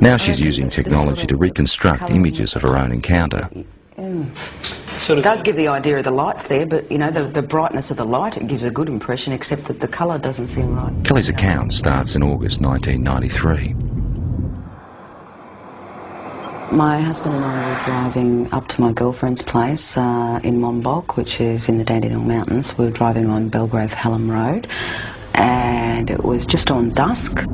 Now she's using technology to reconstruct images of her own encounter. It does give the idea of the lights there, but, you know, the brightness of the light, it gives a good impression, except that the colour doesn't seem right. Kelly's account starts in August 1993. My husband and I were driving up to my girlfriend's place in Monbulk, which is in the Dandenong Mountains. We were driving on Belgrave Hallam Road, and it was just on dusk.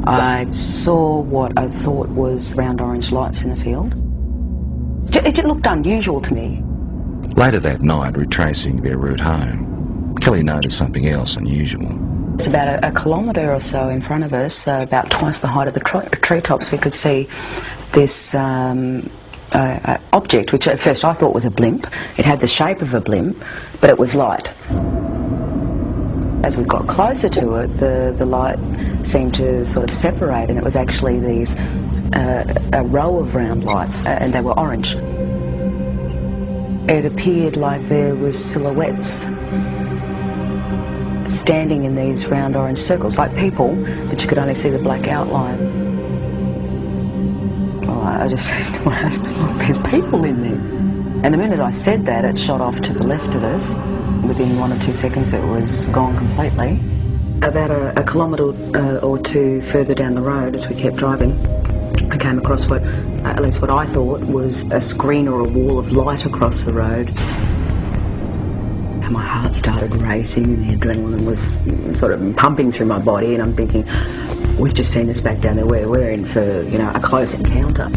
I saw what I thought was round orange lights in the field. It looked unusual to me. Later that night, retracing their route home, Kelly noticed something else unusual. It's about a kilometre or so in front of us, about twice the height of the treetops. We could see this object, which at first I thought was a blimp. It had the shape of a blimp, but it was light. As we got closer to it, the light seemed to sort of separate, and it was actually these a row of round lights, and they were orange. It appeared like there was silhouettes standing in these round orange circles, like people, but you could only see the black outline. Well, I just said to my husband, look, there's people in there. And the minute I said that, it shot off to the left of us. Within 1 or 2 seconds, it was gone completely. About a kilometre or two further down the road, as we kept driving, I came across what, at least what I thought, was a screen or a wall of light across the road. And my heart started racing and the adrenaline was sort of pumping through my body, and I'm thinking, we've just seen this back down there, we're in for, you know, a close encounter.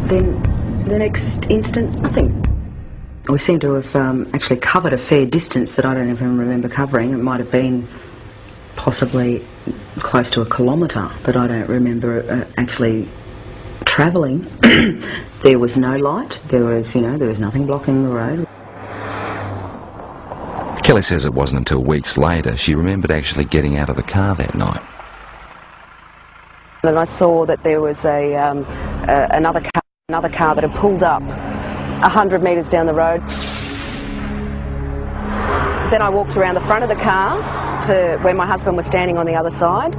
Then the next instant, nothing. We seem to have actually covered a fair distance that I don't even remember covering. It might have been possibly close to a kilometre that I don't remember actually travelling. There was no light, there was nothing blocking the road. Kelly says it wasn't until weeks later she remembered actually getting out of the car that night. And I saw that there was another car that had pulled up 100 metres down the road. Then I walked around the front of the car to where my husband was standing on the other side,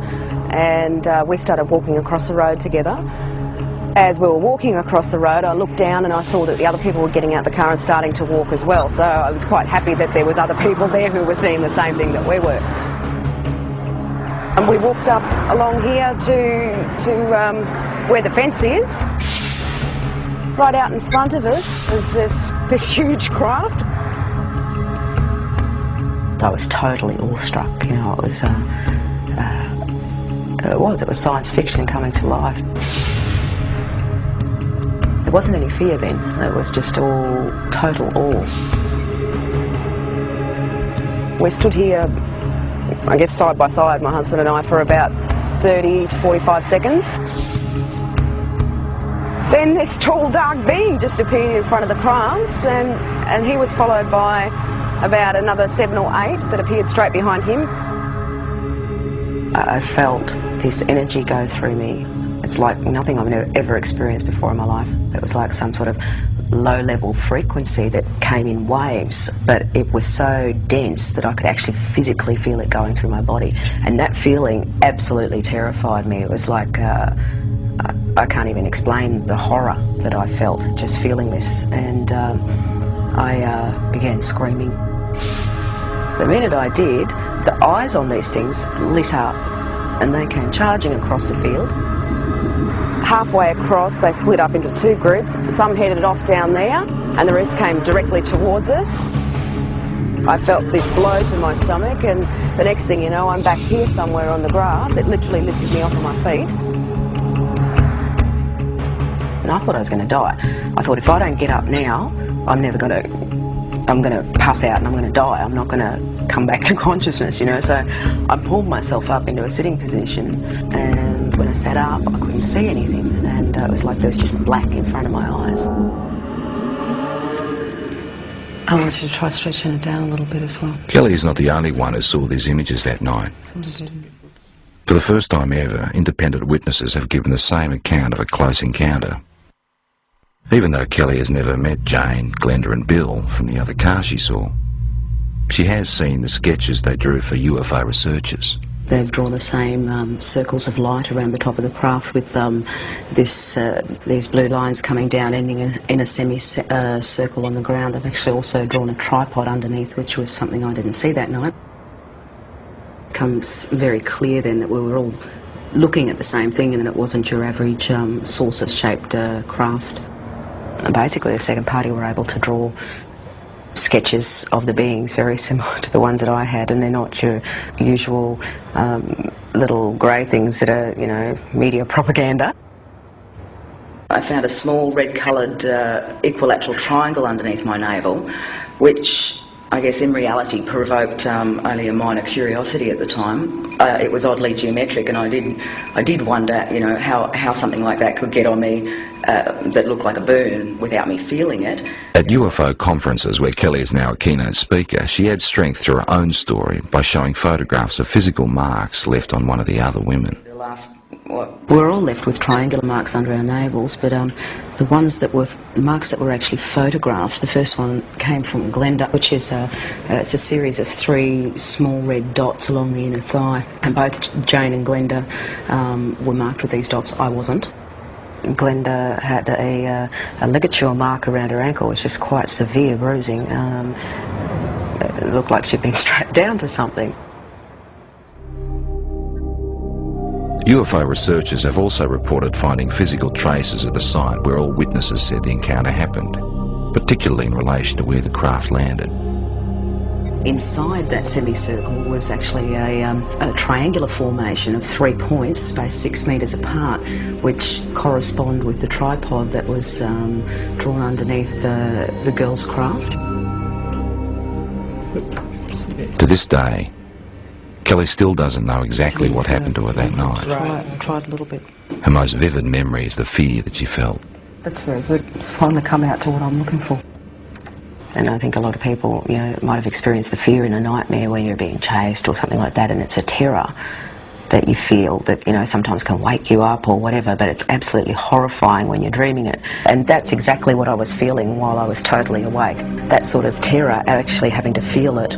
and we started walking across the road together. As we were walking across the road, I looked down and I saw that the other people were getting out the car and starting to walk as well. So I was quite happy that there was other people there who were seeing the same thing that we were. And we walked up along here to where the fence is. Right out in front of us is this huge craft. I was totally awestruck, you know, it was science fiction coming to life. There wasn't any fear then, it was just all total awe. We stood here, I guess side by side, my husband and I, for about 30 to 45 seconds. Then this tall dark being just appeared in front of the craft, and he was followed by about another 7 or 8 that appeared straight behind him. I felt this energy go through me. It's like nothing I've ever experienced before in my life. It was like some sort of low-level frequency that came in waves, but it was so dense that I could actually physically feel it going through my body. And that feeling absolutely terrified me. It was like, I can't even explain the horror that I felt just feeling this. And I began screaming. The minute I did, the eyes on these things lit up and they came charging across the field. Halfway across, they split up into 2 groups. Some headed off down there and the rest came directly towards us. I felt this blow to my stomach, and the next thing you know, I'm back here somewhere on the grass. It literally lifted me off of my feet. And I thought I was going to die. I thought if I don't get up now, I'm going to pass out and I'm going to die. I'm not going to come back to consciousness, you know. So I pulled myself up into a sitting position, and when I sat up, I couldn't see anything, and it was like there was just black in front of my eyes. I want you to try stretching it down a little bit as well. Kelly is not the only one who saw these images that night. For the first time ever, independent witnesses have given the same account of a close encounter. Even though Kelly has never met Jane, Glenda and Bill from the other car she saw, she has seen the sketches they drew for UFO researchers. They've drawn the same circles of light around the top of the craft with these blue lines coming down, ending in a semicircle on the ground. They've actually also drawn a tripod underneath, which was something I didn't see that night. It becomes very clear then that we were all looking at the same thing and that it wasn't your average saucer-shaped craft. And basically the second party were able to draw sketches of the beings very similar to the ones that I had, and they're not your usual little grey things that are, you know, media propaganda. I found a small red-coloured equilateral triangle underneath my navel, which I guess in reality provoked only a minor curiosity at the time. It was oddly geometric, and I did wonder, you know, how something like that could get on me that looked like a burn without me feeling it. At UFO conferences, where Kelly is now a keynote speaker, she adds strength to her own story by showing photographs of physical marks left on one of the other women. We're all left with triangular marks under our navels, but the ones that were marks that were actually photographed, the first one came from Glenda, which is it's a series of 3 small red dots along the inner thigh, and both Jane and Glenda were marked with these dots. I wasn't. Glenda had a ligature mark around her ankle, which is quite severe bruising. It looked like she'd been strapped down to something. UFO researchers have also reported finding physical traces at the site where all witnesses said the encounter happened, particularly in relation to where the craft landed. Inside that semicircle was actually a triangular formation of 3 points spaced 6 metres apart, which correspond with the tripod that was drawn underneath the girl's craft. To this day, Kelly still doesn't know exactly what happened to her that night. I tried a little bit. Her most vivid memory is the fear that she felt. That's very good. It's finally come out to what I'm looking for. And I think a lot of people, you know, might have experienced the fear in a nightmare where you're being chased or something like that, and it's a terror that you feel that, you know, sometimes can wake you up or whatever, but it's absolutely horrifying when you're dreaming it. And that's exactly what I was feeling while I was totally awake. That sort of terror, actually having to feel it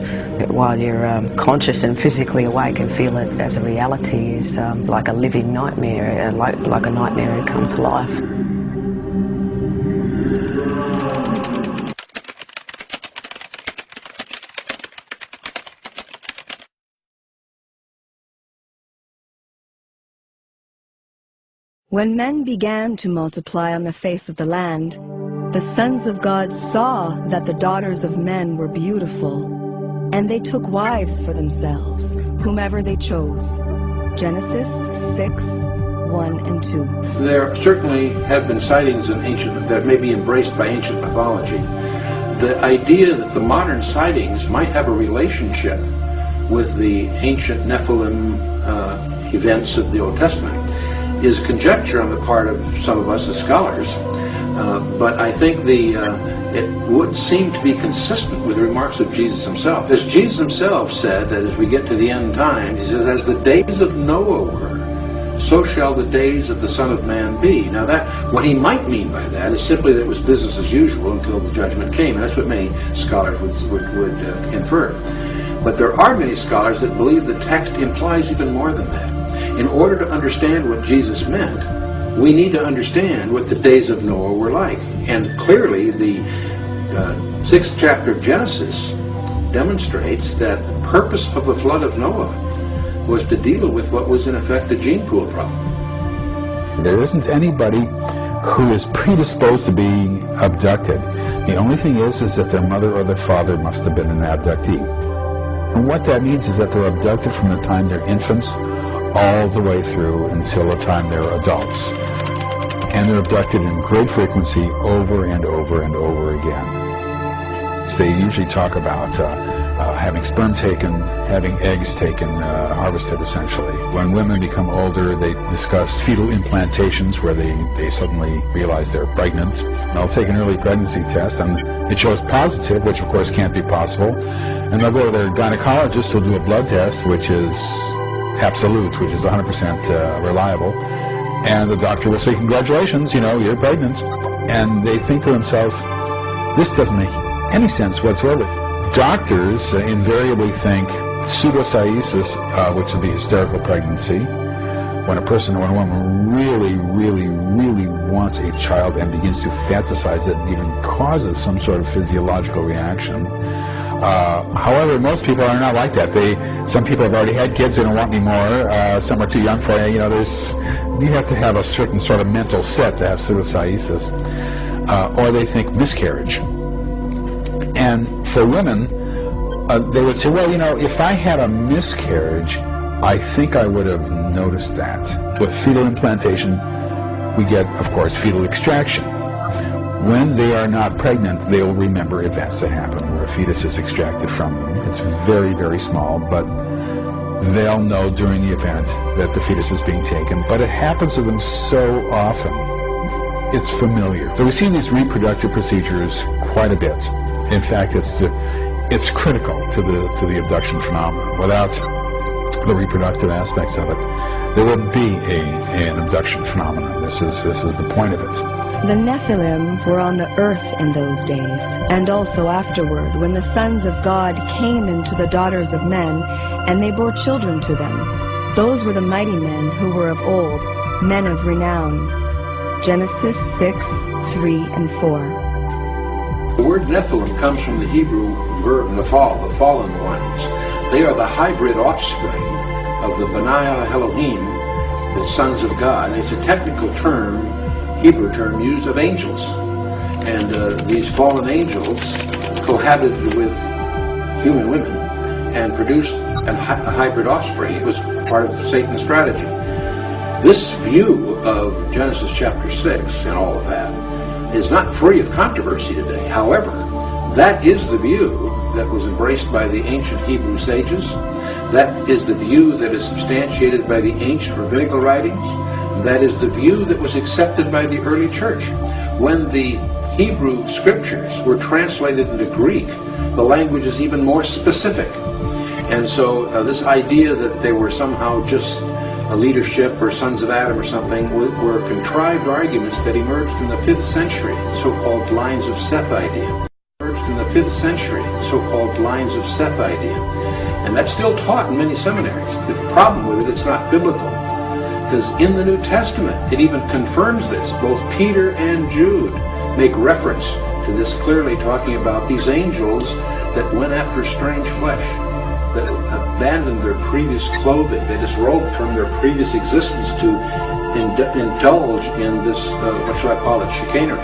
while you're conscious and physically awake and feel it as a reality, is like a living nightmare, like a nightmare come to life. When men began to multiply on the face of the land, the sons of God saw that the daughters of men were beautiful, and they took wives for themselves, whomever they chose. Genesis 6:1 and 2. There certainly have been sightings in that may be embraced by ancient mythology. The idea that the modern sightings might have a relationship with the ancient Nephilim events of the Old Testament is conjecture on the part of some of us as scholars, but I think it would seem to be consistent with the remarks of Jesus himself. As Jesus himself said, that as we get to the end times, he says, as the days of Noah were, so shall the days of the Son of Man be. Now what he might mean by that is simply that it was business as usual until the judgment came, and that's what many scholars would infer. But there are many scholars that believe the text implies even more than that. In order to understand what Jesus meant, we need to understand what the days of Noah were like. And clearly the 6th chapter of Genesis demonstrates that the purpose of the flood of Noah was to deal with what was in effect a gene pool problem. There isn't anybody who is predisposed to being abducted. The only thing is that their mother or their father must have been an abductee. And what that means is that they're abducted from the time they're infants all the way through until the time they're adults. And they're abducted in great frequency over and over and over again. So they usually talk about having sperm taken, having eggs taken, harvested essentially. When women become older, they discuss fetal implantations where they suddenly realize they're pregnant. They'll take an early pregnancy test and it shows positive, which of course can't be possible. And they'll go to their gynecologist who'll do a blood test, which is absolute, which is 100% reliable. And the doctor will say, congratulations, you're pregnant. And they think to themselves, this doesn't make any sense whatsoever. Doctors invariably think pseudocyesis, which would be hysterical pregnancy, when a woman really, really, really wants a child and begins to fantasize it and even causes some sort of physiological reaction. However, most people are not like that. Some people have already had kids, they don't want any more. Some are too young for it. You have to have a certain sort of mental set to have pseudocyesis. Or they think miscarriage. And for women, they would say, well, if I had a miscarriage, I think I would have noticed that. With fetal implantation, we get, of course, fetal extraction. When they are not pregnant, they'll remember events that happen where a fetus is extracted from them. It's very, very small, but they'll know during the event that the fetus is being taken. But it happens to them so often, it's familiar. So we see these reproductive procedures quite a bit. In fact, it's critical to the abduction phenomenon. Without the reproductive aspects of it, there wouldn't be an abduction phenomenon. This is the point of it. The Nephilim were on the earth in those days, and also afterward, when the sons of God came into the daughters of men, and they bore children to them. Those were the mighty men who were of old, men of renown. Genesis 6:3 and 4. The word Nephilim comes from the Hebrew verb nephal, the fallen ones. They are the hybrid offspring of the Benaiah Elohim, the sons of God. It's a technical term, Hebrew term, used of angels. And these fallen angels cohabited with human women and produced a hybrid offspring. It was part of Satan's strategy. This view of Genesis chapter 6 and all of that is not free of controversy today. However, that is the view that was embraced by the ancient Hebrew sages. That is the view that is substantiated by the ancient rabbinical writings. That is the view that was accepted by the early church. When the Hebrew scriptures were translated into Greek, the language is even more specific. And so this idea that they were somehow just a leadership or sons of Adam or something were contrived arguments that emerged in the 5th century, so-called lines of Seth idea. In the 5th century, so-called lines of Seth idea. And that's still taught in many seminaries. The problem with it, it's not biblical. Because in the New Testament, it even confirms this. Both Peter and Jude make reference to this, clearly talking about these angels that went after strange flesh, that abandoned their previous clothing, they disrobed from their previous existence to indulge in this, what shall I call it, chicanery.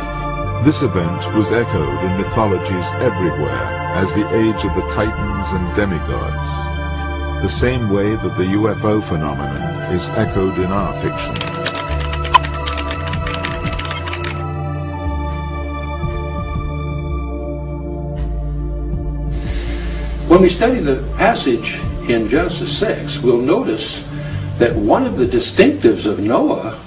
This event was echoed in mythologies everywhere as the age of the Titans and demigods, the same way that the UFO phenomenon is echoed in our fiction. When we study the passage in Genesis 6, we'll notice that one of the distinctives of Noah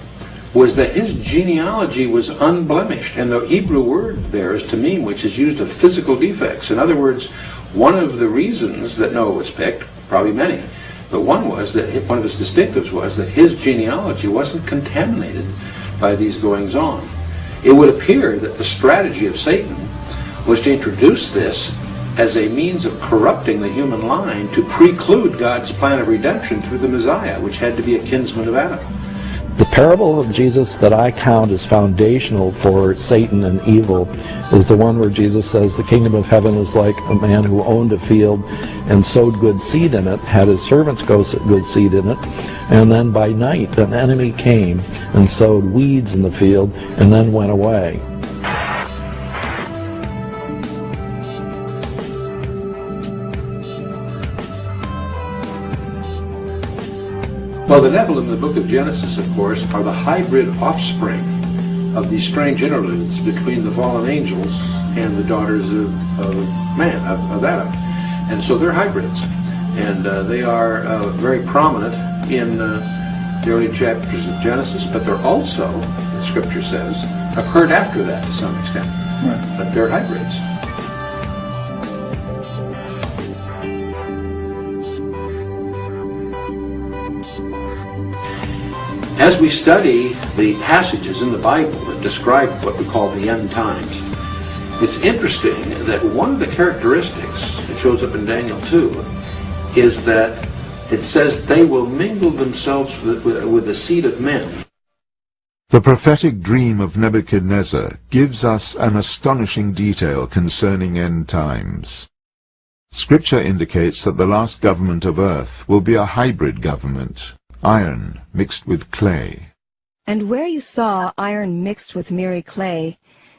was that his genealogy was unblemished. And the Hebrew word there is tamim, which is used of physical defects. In other words, one of the reasons that Noah was picked, probably many, but one was that one of his distinctives was that his genealogy wasn't contaminated by these goings-on. It would appear that the strategy of Satan was to introduce this as a means of corrupting the human line to preclude God's plan of redemption through the Messiah, which had to be a kinsman of Adam. The parable of Jesus that I count as foundational for Satan and evil is the one where Jesus says the kingdom of heaven is like a man who owned a field and sowed good seed in it, had his servants go sow good seed in it, and then by night an enemy came and sowed weeds in the field and then went away. Well, the Nephilim in the book of Genesis, of course, are the hybrid offspring of these strange interludes between the fallen angels and the daughters of Adam. And so they're hybrids. And they are very prominent in the early chapters of Genesis, but they're also, the scripture says, occurred after that to some extent. Right. But they're hybrids. As we study the passages in the Bible that describe what we call the end times, it's interesting that one of the characteristics that shows up in Daniel 2 is that it says they will mingle themselves with the seed of men. The prophetic dream of Nebuchadnezzar gives us an astonishing detail concerning end times. Scripture indicates that the last government of earth will be a hybrid government, iron mixed with clay. And where you saw iron mixed with miry clay,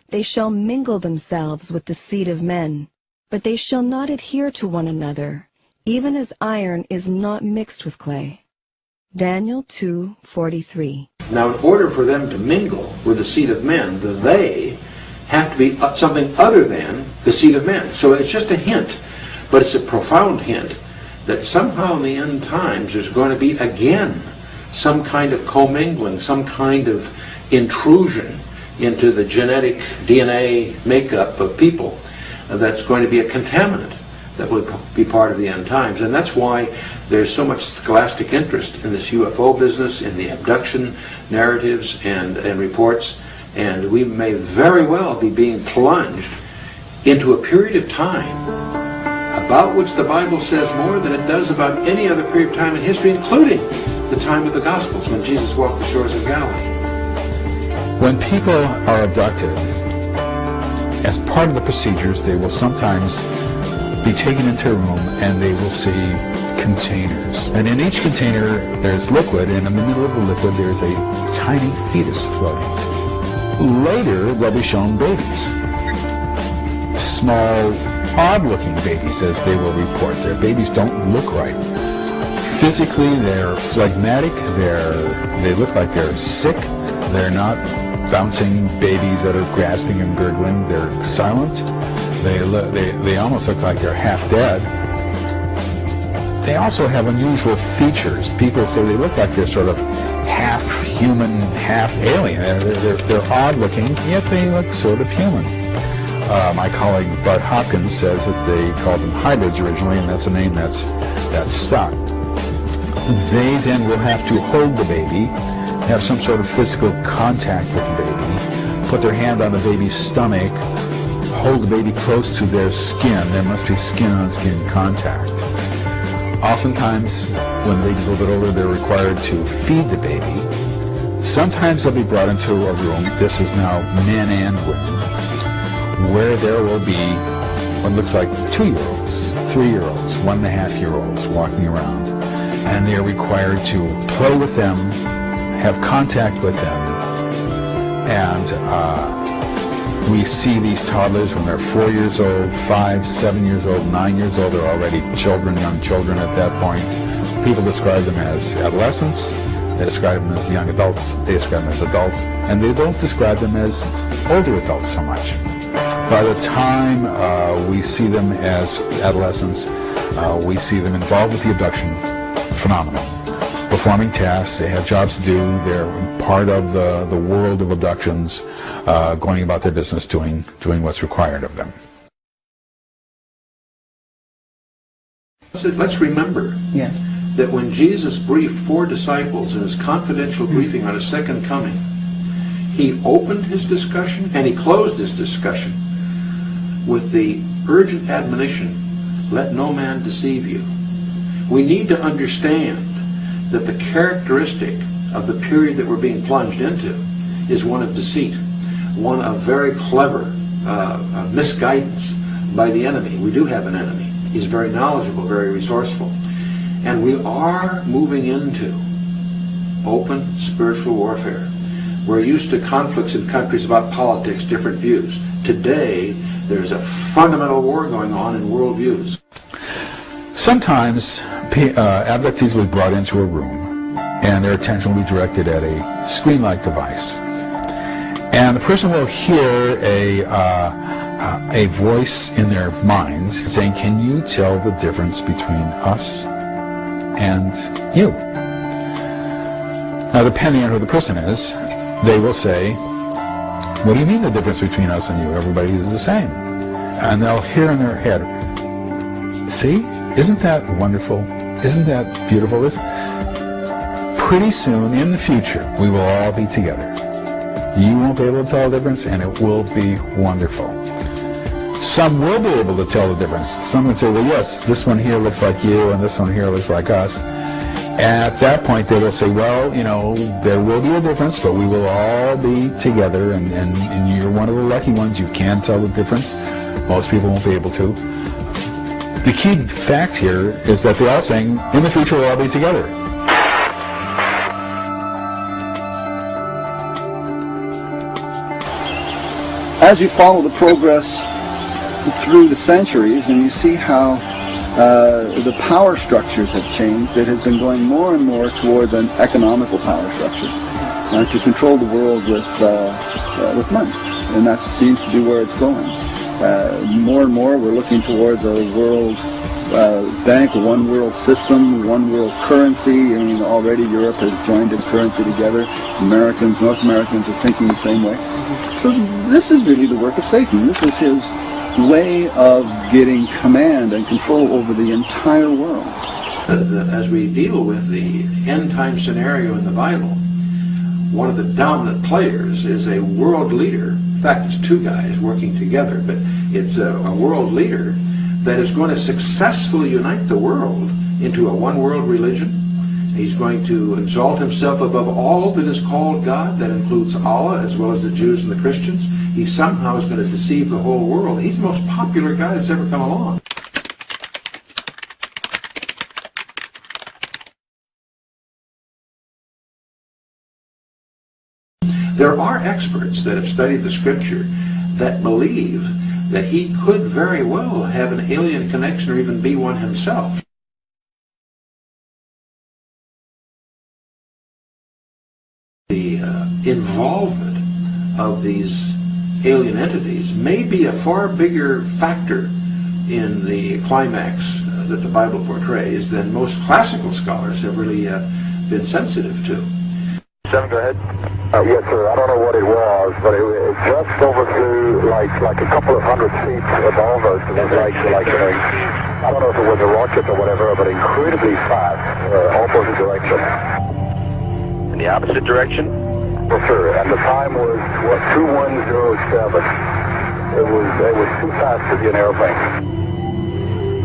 they shall mingle themselves with the seed of men, but they shall not adhere to one another, even as iron is not mixed with clay. Daniel 2:43. Now, in order for them to mingle with the seed of men, the they have to be something other than the seed of men. So it's just a hint, but it's a profound hint that somehow in the end times there's going to be again some kind of commingling, some kind of intrusion into the genetic DNA makeup of people that's going to be a contaminant that will be part of the end times. And that's why there's so much scholastic interest in this UFO business, in the abduction narratives and reports, and we may very well be being plunged into a period of time about which the Bible says more than it does about any other period of time in history, including the time of the Gospels, when Jesus walked the shores of Galilee. When people are abducted, as part of the procedures, they will sometimes be taken into a room and they will see containers. And in each container there's liquid, and in the middle of the liquid there's a tiny fetus floating. Later they'll be shown babies. Small, odd-looking babies, as they will report. Their babies don't look right. Physically, they're phlegmatic. They look like they're sick. They're not bouncing babies that are grasping and gurgling. They're silent. They almost look like they're half dead. They also have unusual features. People say they look like they're sort of half human, half alien. They're odd-looking, yet they look sort of human. My colleague Bud Hopkins says that they called them hybrids originally, and that's a name that's stuck. They then will have to hold the baby, have some sort of physical contact with the baby, put their hand on the baby's stomach, hold the baby close to their skin. There must be skin-on-skin contact. Oftentimes, when the baby's a little bit older, they're required to feed the baby. Sometimes they'll be brought into a room, this is now men and women, where there will be what looks like 2-year-olds, 3-year-olds, 1.5-year-olds walking around. And they are required to play with them, have contact with them, and we see these toddlers when they're 4 years old, 5, 7 years old, 9 years old. They're already children, young children at that point. People describe them as adolescents. They describe them as young adults. They describe them as adults. And they don't describe them as older adults so much. By the time we see them as adolescents, we see them involved with the abduction phenomenon, performing tasks. They have jobs to do. They're part of the world of abductions, going about their business, doing what's required of them. Let's remember that when Jesus briefed 4 disciples in his confidential briefing on his second coming, he opened his discussion and he closed his discussion with the urgent admonition, "Let no man deceive you." We need to understand that the characteristic of the period that we're being plunged into is one of deceit, one of very clever misguidance by the enemy. We do have an enemy. He's very knowledgeable, very resourceful. And we are moving into open spiritual warfare. We're used to conflicts in countries about politics, different views. Today, there's a fundamental war going on in worldviews. Sometimes abductees will be brought into a room and their attention will be directed at a screen-like device. And the person will hear a voice in their minds saying, "Can you tell the difference between us and you?" Now, depending on who the person is, they will say, "What do you mean the difference between us and you? Everybody is the same." And they'll hear in their head, "See, isn't that wonderful? Isn't that beautiful? Pretty soon in the future, we will all be together. You won't be able to tell the difference, and it will be wonderful." Some will be able to tell the difference. Some would say, "Well, yes, this one here looks like you, and this one here looks like us." At that point, they will say, "Well, you know, there will be a difference, but we will all be together, and you're one of the lucky ones. You can tell the difference. Most people won't be able to." The key fact here is that they're all saying, in the future, we'll all be together. As you follow the progress through the centuries and you see how the power structures have changed, it has been going more and more towards an economical power structure to control the world with money, and that seems to be where it's going. More and more we're looking towards a world bank, a one world system, one world currency. I mean, already Europe has joined its currency together. North Americans are thinking the same way. So this is really the work of Satan. This is his way of getting command and control over the entire world. As we deal with the end time scenario in the Bible, one of the dominant players is a world leader. In fact, it's 2 guys working together, but it's a world leader that is going to successfully unite the world into a one world religion. He's going to exalt himself above all that is called God. That includes Allah as well as the Jews and the Christians. He somehow is going to deceive the whole world. He's the most popular guy that's ever come along. There are experts that have studied the scripture that believe that he could very well have an alien connection or even be one himself. The involvement of these alien entities may be a far bigger factor in the climax that the Bible portrays than most classical scholars have really been sensitive to. 7, go ahead. Yes, sir. I don't know what it was, but it just overflew like a couple of 100 feet above us. It was like I don't know if it was a rocket or whatever, but incredibly fast, opposite direction. In the opposite direction? Yes, sir. And the time was 2107. It was too fast to be an airplane.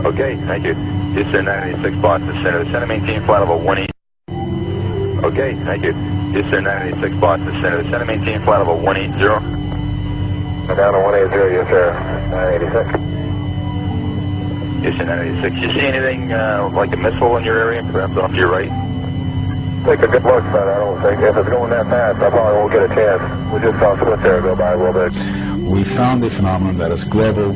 Okay, thank you. Houston 986 Boston Center. Center maintain flight level 18. Okay, thank you. Houston 986 Boston Center. Center maintain flight level 180. Down to 180, yes, sir. 986. Houston 986. You see anything like a missile in your area, perhaps off to your right? take a good look, but I don't think if it's going that fast, I probably won't get a chance. We just saw a split there go by a little bit. We found a phenomenon that is global,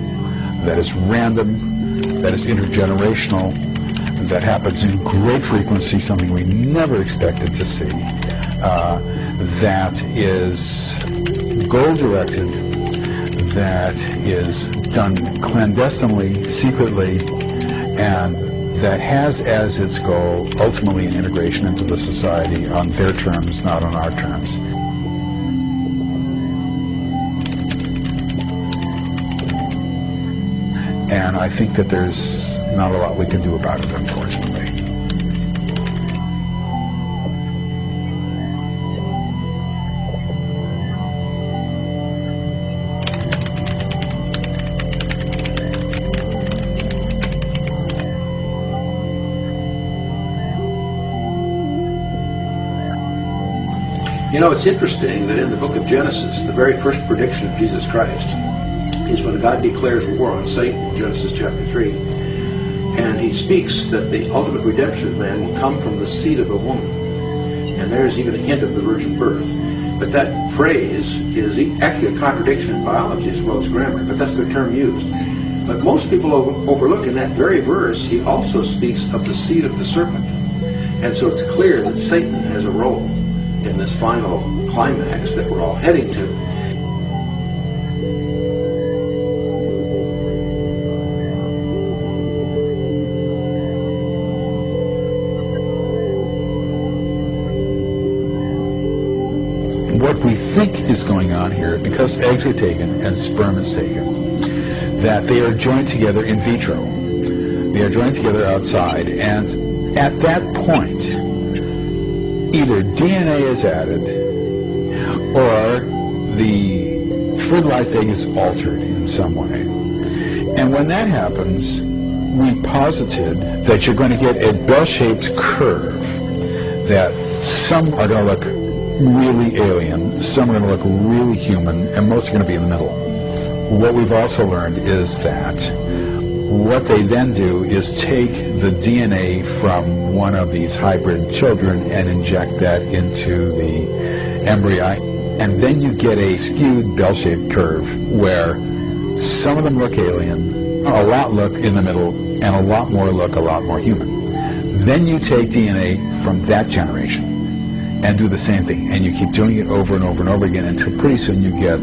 that is random, that is intergenerational, that happens in great frequency, something we never expected to see, that is goal-directed, that is done clandestinely, secretly, and that has as its goal ultimately an integration into the society on their terms, not on our terms. And I think that there's not a lot we can do about it, unfortunately. You know, it's interesting that in the book of Genesis, the very first prediction of Jesus Christ is when God declares war on Satan in Genesis chapter 3. And he speaks that the ultimate redemption of man will come from the seed of a woman. And there is even a hint of the virgin birth. But that phrase is actually a contradiction in biology as well as grammar, but that's the term used. But most people overlook in that very verse, he also speaks of the seed of the serpent. And so it's clear that Satan has a role in this final climax that we're all heading to. What we think is going on here, because eggs are taken and sperm is taken, that they are joined together in vitro. They are joined together outside, and at that point, either DNA is added or the fertilized egg is altered in some way. And when that happens, we posited that you're going to get a bell-shaped curve, that some are going to look really alien, some are going to look really human, and most are going to be in the middle. What we've also learned is that what they then do is take the DNA from one of these hybrid children and inject that into the embryo, and then you get a skewed bell-shaped curve where some of them look alien, a lot look in the middle, and a lot more look a lot more human. Then you take DNA from that generation and do the same thing, and you keep doing it over and over and over again until pretty soon you get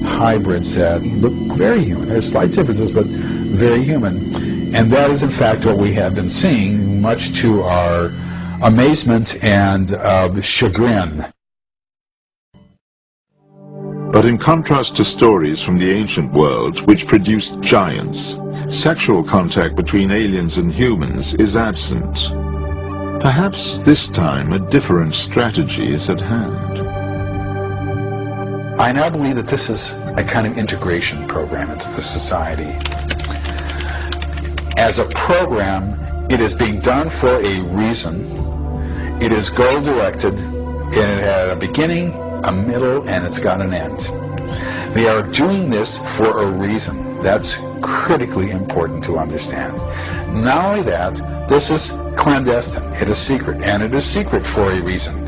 hybrids that look very human. There's slight differences, but very human. And that is in fact what we have been seeing, much to our amazement and chagrin. But in contrast to stories from the ancient world, which produced giants, sexual contact between aliens and humans is absent. Perhaps this time a different strategy is at hand. I now believe that this is a kind of integration program into the society. As a program, it is being done for a reason. It is goal-directed. It had a beginning, a middle, and it's got an end. They are doing this for a reason. That's critically important to understand. Not only that, this is clandestine. It is secret, and it is secret for a reason.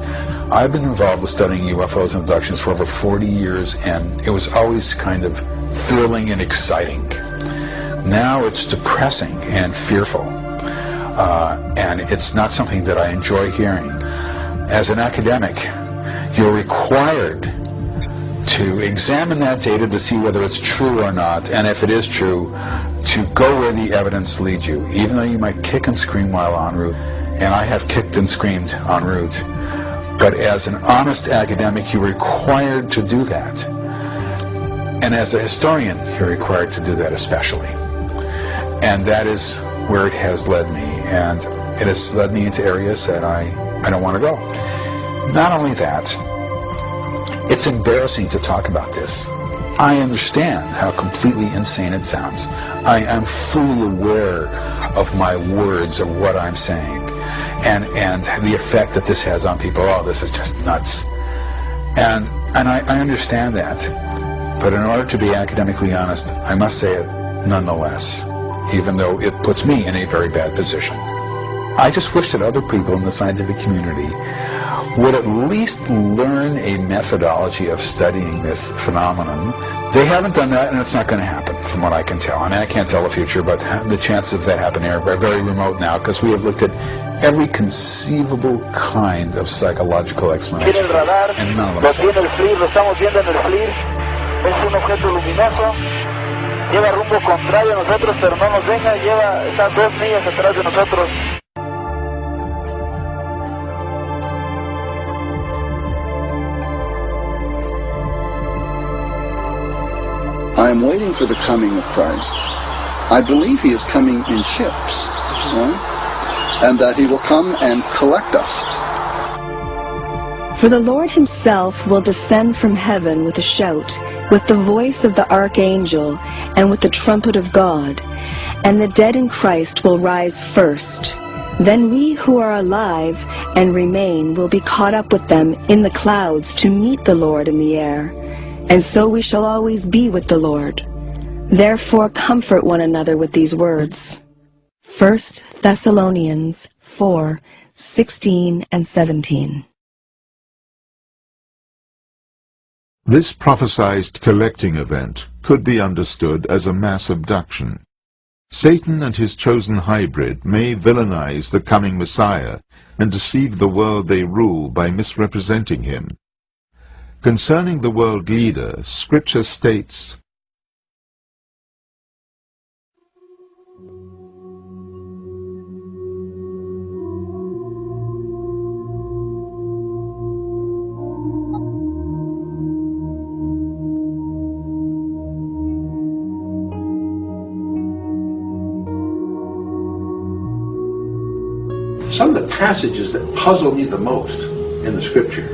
I've been involved with studying UFOs and abductions for over 40 years, and it was always kind of thrilling and exciting. Now it's depressing and fearful, and it's not something that I enjoy hearing. As an academic, you're required to examine that data to see whether it's true or not, and if it is true, to go where the evidence leads you, even though you might kick and scream while en route, and I have kicked and screamed en route. But as an honest academic, you're required to do that. And as a historian, you're required to do that especially. And that is where it has led me, and it has led me into areas that I don't want to go. Not only that, it's embarrassing to talk about this. I understand how completely insane it sounds. I am fully aware of my words, of what I'm saying, and the effect that this has on people. Oh, this is just nuts. And I understand that. But in order to be academically honest, I must say it nonetheless, even though it puts me in a very bad position. I just wish that other people in the scientific community would at least learn a methodology of studying this phenomenon. They haven't done that, and it's not going to happen, from what I can tell. I mean, I can't tell the future, but the chances of that happening are very remote now, because we have looked at every conceivable kind of psychological explanation, and none of them Lo tiene el FLIR, lo estamos viendo en el FLIR. Es un objeto luminoso. Lleva rumbo contrario a nosotros, pero no nos deja. Está 2 millas atrás de nosotros. I am waiting for the coming of Christ. I believe he is coming in ships, right? And that he will come and collect us. For the Lord himself will descend from heaven with a shout, with the voice of the archangel, and with the trumpet of God. And the dead in Christ will rise first. Then we who are alive and remain will be caught up with them in the clouds to meet the Lord in the air. And so we shall always be with the Lord. Therefore comfort one another with these words. 1 Thessalonians 4:16 and 17. This prophesied collecting event could be understood as a mass abduction. Satan and his chosen hybrid may villainize the coming Messiah and deceive the world they rule by misrepresenting him. Concerning the world leader, Scripture states, Some of the passages that puzzle me the most in the Scripture,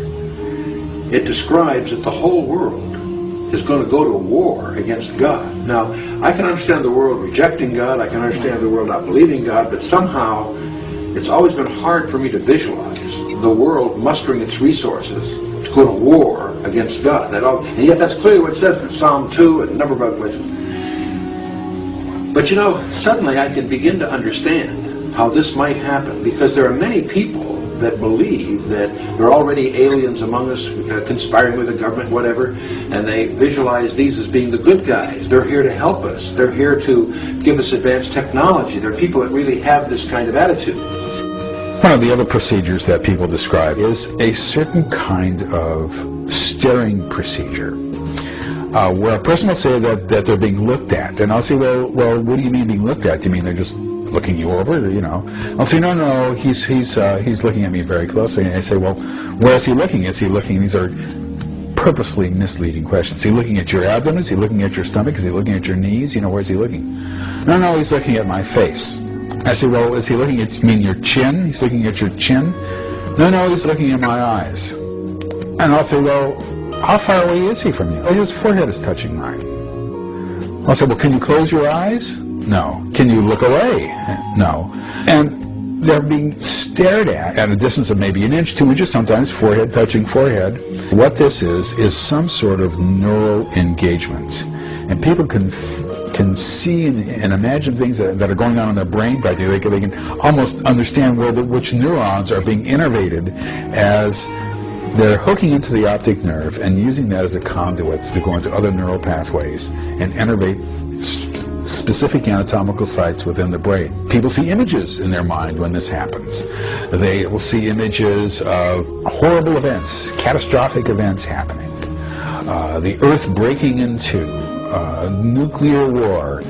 it describes that the whole world is going to go to war against God. Now, I can understand the world rejecting God, I can understand the world not believing God, but somehow it's always been hard for me to visualize the world mustering its resources to go to war against God. And yet that's clearly what it says in Psalm 2 and a number of other places. But you know, suddenly I can begin to understand how this might happen, because there are many people that believe that there are already aliens among us conspiring with the government, whatever, and they visualize these as being the good guys. They're here to help us. They're here to give us advanced technology. There are people that really have this kind of attitude. One of the other procedures that people describe is a certain kind of staring procedure, where a person will say that they're being looked at, and I'll say, well, what do you mean being looked at? Do you mean they're just looking you over, you know? I'll say, no, he's looking at me very closely. And I say, well, where is he looking? Is he looking? These are purposely misleading questions. Is he looking at your abdomen? Is he looking at your stomach? Is he looking at your knees? You know, where's he looking? No, he's looking at my face. I say, well, is he looking at, you mean your chin? He's looking at your chin? No, he's looking at my eyes. And I'll say, well, how far away is he from you? Oh, his forehead is touching mine. I'll say, well, can you close your eyes? No. Can you look away? No. And they're being stared at a distance of maybe 1 inch, 2 inches, sometimes forehead touching forehead. What this is some sort of neural engagement. And people can see and imagine things that are going on in their brain practically. They can almost understand which neurons are being innervated as they're hooking into the optic nerve and using that as a conduit to go into other neural pathways and innervate specific anatomical sites within the brain. People see images in their mind when this happens. They will see images of horrible events, catastrophic events happening, the Earth breaking into, nuclear war,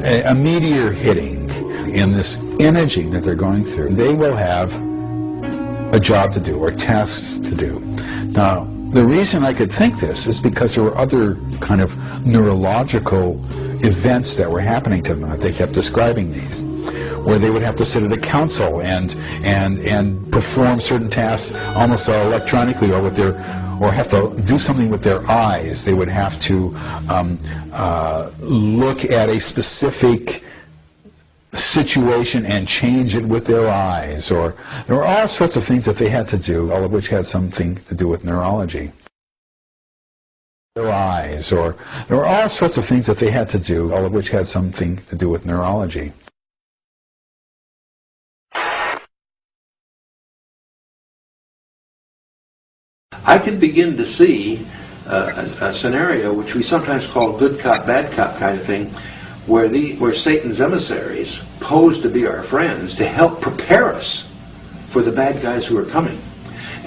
a meteor hitting. In this imaging that they're going through, they will have a job to do or tasks to do. Now, the reason I could think this is because there were other kind of neurological events that were happening to them that they kept describing these, where they would have to sit at a council and perform certain tasks almost electronically, or have to do something with their eyes. They would have to look at a specific situation and change it with their eyes, or there were all sorts of things that they had to do, all of which had something to do with neurology. Their eyes, or there were all sorts of things that they had to do, all of which had something to do with neurology. I can begin to see a scenario which we sometimes call good cop, bad cop kind of thing, where Satan's emissaries pose to be our friends to help prepare us for the bad guys who are coming.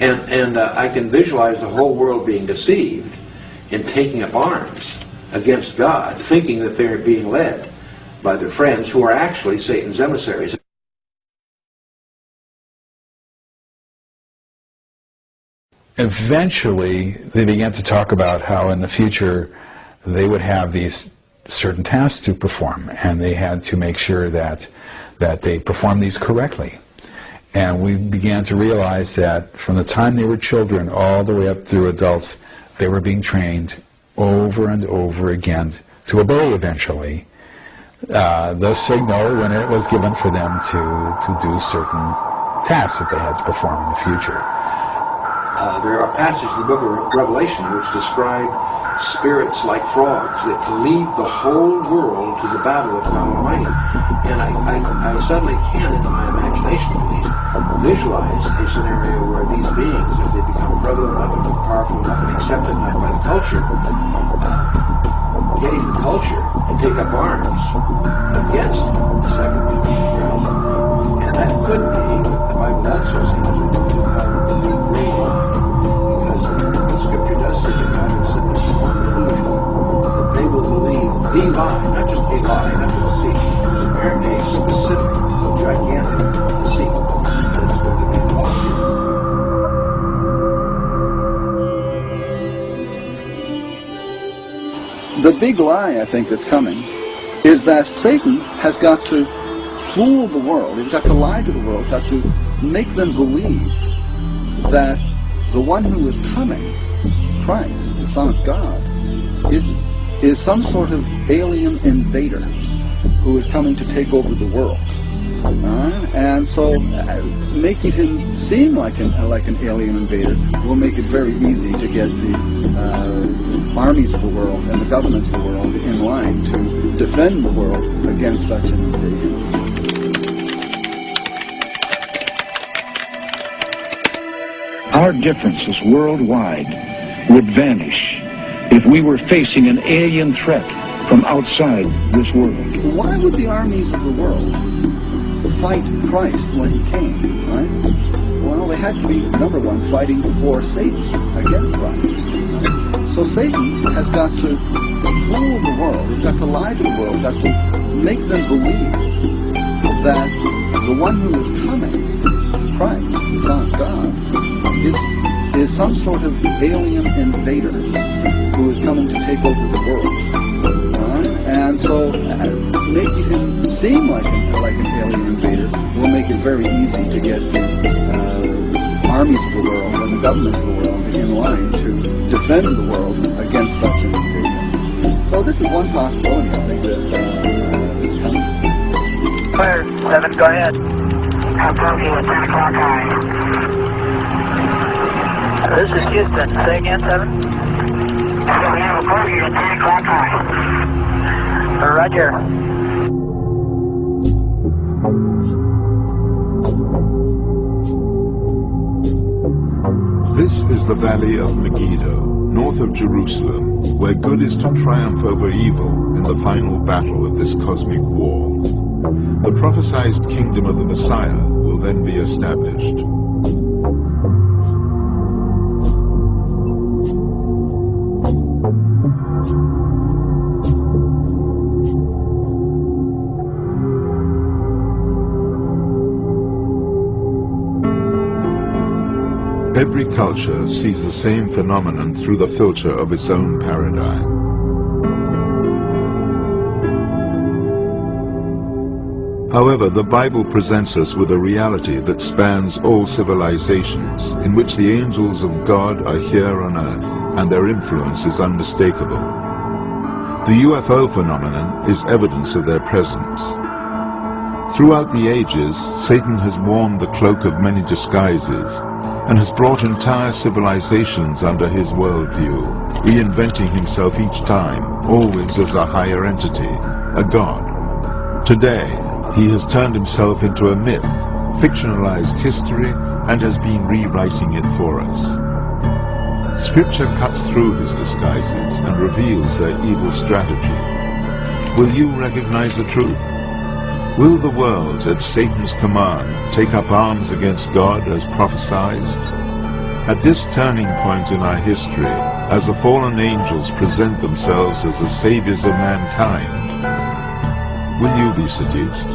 And I can visualize the whole world being deceived in taking up arms against God, thinking that they're being led by their friends who are actually Satan's emissaries. Eventually, they began to talk about how in the future they would have these certain tasks to perform, and they had to make sure that they performed these correctly. And we began to realize that from the time they were children all the way up through adults, they were being trained over and over again to obey eventually the signal when it was given for them to do certain tasks that they had to perform in the future. There are passages in the book of Revelation which describe spirits like frogs that lead the whole world to the battle of God Almighty. And I suddenly can, in my imagination at least, visualize a scenario where these beings, if they become prevalent enough and powerful enough and accepted enough by the culture, getting the culture to take up arms against the second coming. And that could be, the Bible also seems to be the great line. Because Scripture does say that God has sent us on an illusion, that they will believe the lie, not just a lie, not just a deceit. It's apparently a specific, gigantic deceit that's going to be involved here. The big lie, I think, that's coming is that Satan has got to fool the world. He's got to lie to the world, got to make them believe that the one who is coming, Christ, the Son of God, is some sort of alien invader who is coming to take over the world. And so making him seem like an alien invader will make it very easy to get the armies of the world and the governments of the world in line to defend the world against such an invasion. Our differences worldwide would vanish if we were facing an alien threat from outside this world. Why would the armies of the world fight Christ when he came, right? Well, they had to be, number one, fighting for Satan against Christ. Right? So Satan has got to fool the world, he's got to lie to the world, got to make them believe that the one who is coming, Christ, the Son of God, is some sort of alien invader who is coming to take over the world. And so making him seem like an alien invader will make it very easy to get the armies of the world and the governments of the world in line to defend the world against such an invasion. So this is one possibility, I think, that is coming. Clear. 7, go ahead. Approaching at 10 o'clock high. This is Houston. Say again, 7. We have approaching at 10 o'clock high. Roger. This is the valley of Megiddo, north of Jerusalem, where good is to triumph over evil in the final battle of this cosmic war. The prophesied kingdom of the Messiah will then be established. Every culture sees the same phenomenon through the filter of its own paradigm. However, the Bible presents us with a reality that spans all civilizations, in which the angels of God are here on earth, and their influence is unmistakable. The UFO phenomenon is evidence of their presence. Throughout the ages, Satan has worn the cloak of many disguises, and has brought entire civilizations under his worldview, reinventing himself each time, always as a higher entity, a god. Today, he has turned himself into a myth, fictionalized history, and has been rewriting it for us. Scripture cuts through his disguises and reveals their evil strategy. Will you recognize the truth? Will the world, at Satan's command, take up arms against God as prophesied? At this turning point in our history, as the fallen angels present themselves as the saviors of mankind, will you be seduced?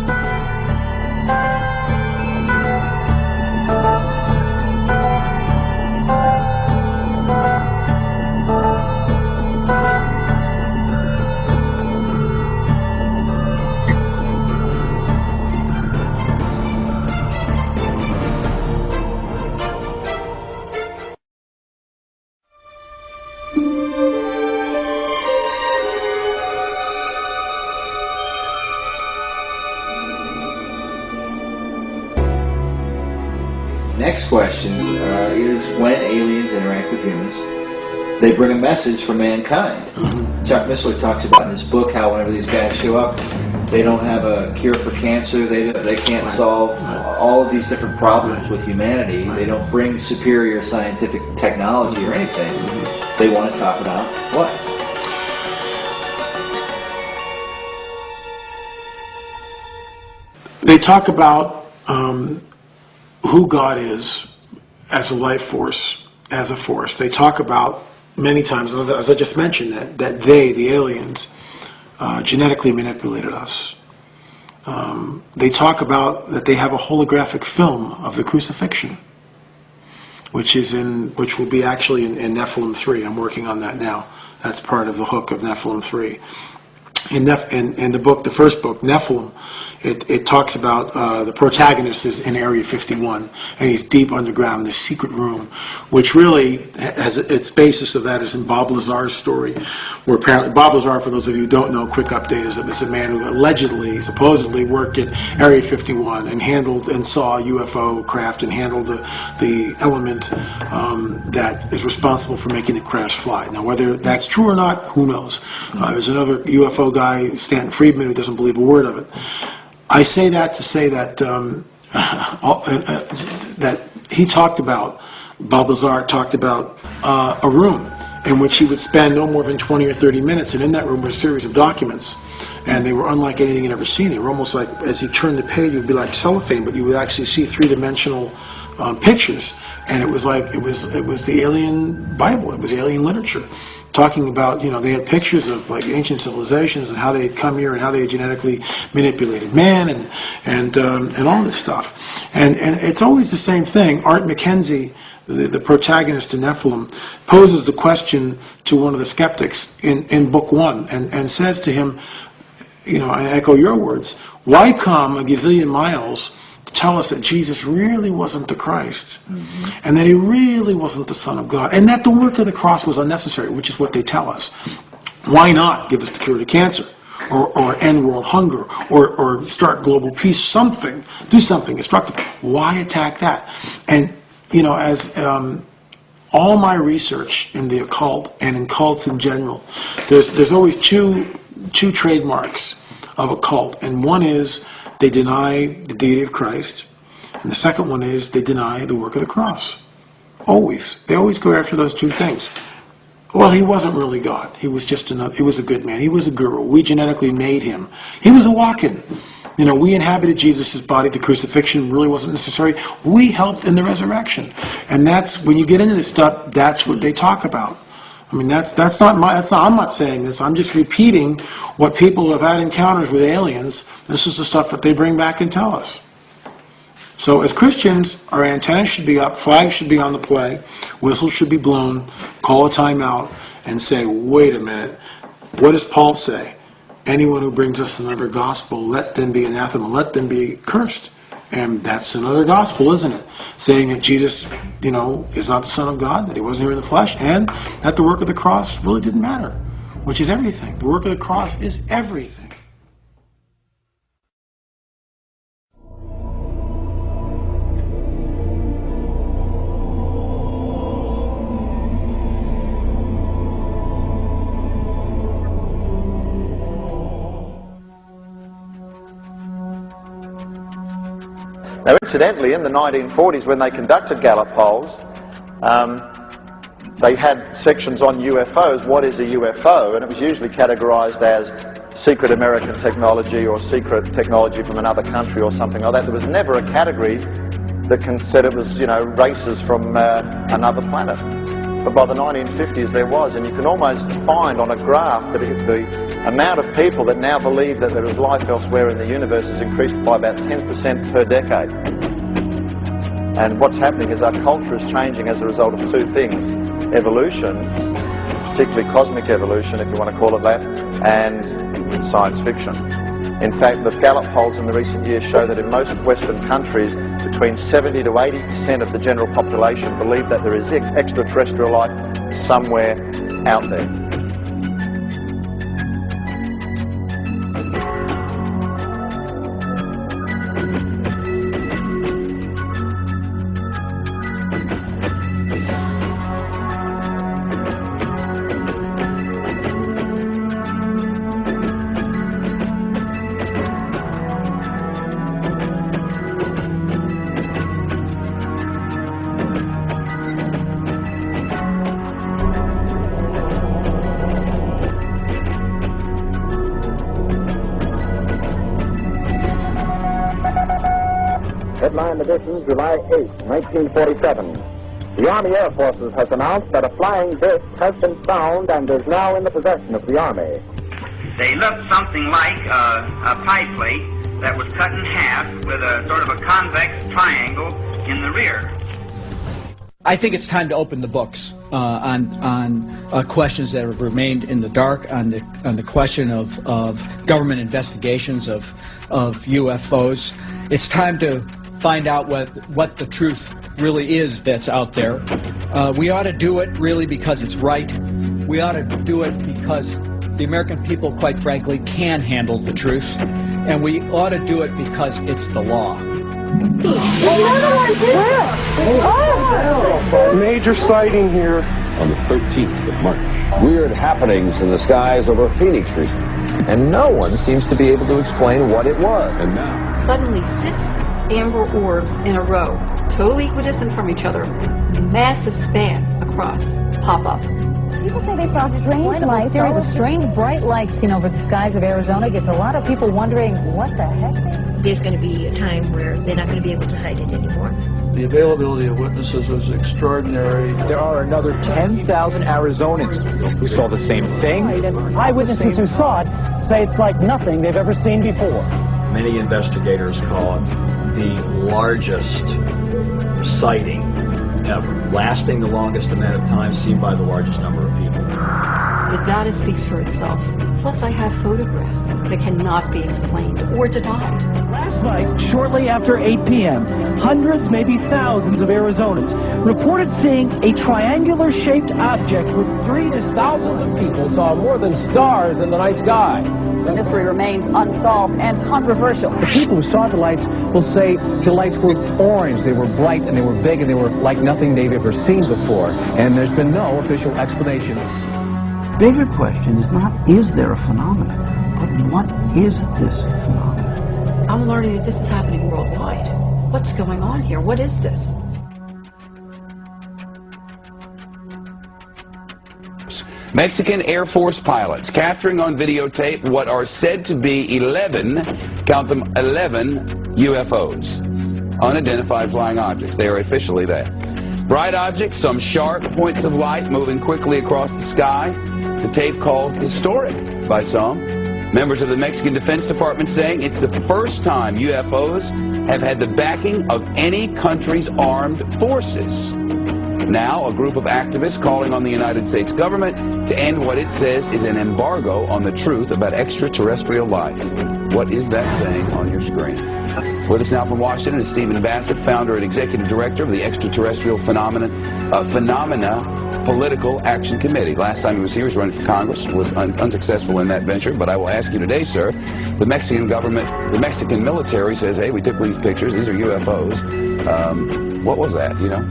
Next question is when aliens interact with humans, they bring a message for mankind. Chuck Missler talks about in his book how whenever these guys show up, they don't have a cure for cancer, they can't solve all of these different problems with humanity, they don't bring superior scientific technology or anything. They want to talk about what? They talk about who God is as a life force, as a force. They talk about many times, as I just mentioned, that they, the aliens, genetically manipulated us. They talk about that they have a holographic film of the crucifixion, which will be actually in Nephilim 3. I'm working on that now. That's part of the hook of Nephilim 3. In the book, the first book, Nephilim, it talks about the protagonist is in Area 51, and he's deep underground in this secret room, which really has its basis of that is in Bob Lazar's story, where apparently Bob Lazar, for those of you who don't know, quick update is that it's a man who allegedly, supposedly worked at Area 51 and handled and saw UFO craft and handled the element that is responsible for making the crash fly. Now, whether that's true or not, who knows? There's another UFO guy, Stanton Friedman, who doesn't believe a word of it. I say that to say that that he talked about, Bob Lazar talked about a room in which he would spend no more than 20 or 30 minutes, and in that room were a series of documents, and they were unlike anything he'd ever seen. They were almost like, as he turned the page, it would be like cellophane, but you would actually see three-dimensional pictures, and it was like it was the alien Bible. It was alien literature, talking about, they had pictures of like ancient civilizations and how they had come here and how they had genetically manipulated man and all this stuff. And it's always the same thing. Art McKenzie, the protagonist in Nephilim, poses the question to one of the skeptics in book 1 and says to him, I echo your words, why come a gazillion miles to tell us that Jesus really wasn't the Christ, and that he really wasn't the Son of God, and that the work of the cross was unnecessary, which is what they tell us? Why not give us the cure to cancer, or end world hunger, or start global peace, something, do something destructive? Why attack that? And, as all my research in the occult and in cults in general, there's always two trademarks of a cult, and one is they deny the deity of Christ, and the second one is they deny the work of the cross. Always. They always go after those two things. Well, he wasn't really God. He was just he was a good man. He was a guru. We genetically made him. He was a walk-in. We inhabited Jesus' body. The crucifixion really wasn't necessary. We helped in the resurrection. And that's, when you get into this stuff, that's what they talk about. I mean, I'm not saying this, I'm just repeating what people who have had encounters with aliens, this is the stuff that they bring back and tell us. So as Christians, our antennas should be up, flags should be on the play, whistles should be blown, call a timeout, and say, wait a minute, what does Paul say? Anyone who brings us another gospel, let them be anathema, let them be cursed. And that's another gospel, isn't it? Saying that Jesus, is not the Son of God, that he wasn't here in the flesh, and that the work of the cross really didn't matter, which is everything. The work of the cross is everything. Now, incidentally, in the 1940s, when they conducted Gallup polls, they had sections on UFOs, what is a UFO, and it was usually categorized as secret American technology or secret technology from another country or something like that. There was never a category that said it was, you know, races from another planet. But by the 1950s there was, and you can almost find on a graph that the amount of people that now believe that there is life elsewhere in the universe has increased by about 10% per decade. And what's happening is our culture is changing as a result of two things: evolution, particularly cosmic evolution, if you want to call it that, and science fiction. In fact, the Gallup polls in the recent years show that in most Western countries, between 70 to 80% of the general population believe that there is extraterrestrial life somewhere out there. Headline edition, July 8, 1947. The Army Air Forces has announced that a flying disc has been found and is now in the possession of the Army. They looked something like a pie plate that was cut in half with a sort of a convex triangle in the rear. I think it's time to open the books on questions that have remained in the dark, on the question of government investigations of UFOs. It's time to find out what the truth really is that's out there. We ought to do it really because it's right. We ought to do it because the American people, quite frankly, can handle the truth. And we ought to do it because it's the law. Major sighting here on the 13th of March. Weird happenings in the skies over Phoenix recently, and no one seems to be able to explain what it was. And now, suddenly 6 amber orbs in a row, totally equidistant from each other, massive span across, pop up. People say they saw strange lights, a series of strange bright lights seen over the skies of Arizona. Gets a lot of people wondering what the heck. There's going to be a time where they're not going to be able to hide it anymore. The availability of witnesses was extraordinary. There are another 10,000 Arizonans who saw the same thing. Eyewitnesses who saw it say it's like nothing they've ever seen before. Many investigators call it the largest sighting ever, lasting the longest amount of time, seen by the largest number of people. The data speaks for itself. Plus, I have photographs that cannot be explained or denied. Last night, shortly after 8 p.m., hundreds, maybe thousands of Arizonans reported seeing a triangular-shaped object with 3 to thousands of people saw more than stars in the night sky. The mystery remains unsolved and controversial. The people who saw the lights will say the lights were orange, they were bright, and they were big, and they were like nothing they've ever seen before. And there's been no official explanation. Bigger question is not, is there a phenomenon, but what is this phenomenon? I'm learning that this is happening worldwide. What's going on here? What is this? Mexican Air Force pilots capturing on videotape what are said to be 11, count them, 11 UFOs, unidentified flying objects. They are officially that. Bright objects, some sharp points of light moving quickly across the sky. The tape called historic by some. Members of the Mexican Defense Department saying it's the first time UFOs have had the backing of any country's armed forces. Now, a group of activists calling on the United States government to end what it says is an embargo on the truth about extraterrestrial life. What is that thing on your screen? With us now from Washington is Stephen Bassett, founder and executive director of the Extraterrestrial Phenomena Political Action Committee. Last time he was here, he was running for Congress, was unsuccessful in that venture. But I will ask you today, sir, the Mexican government, the Mexican military says, hey, we took these pictures, these are UFOs. What was that, you know?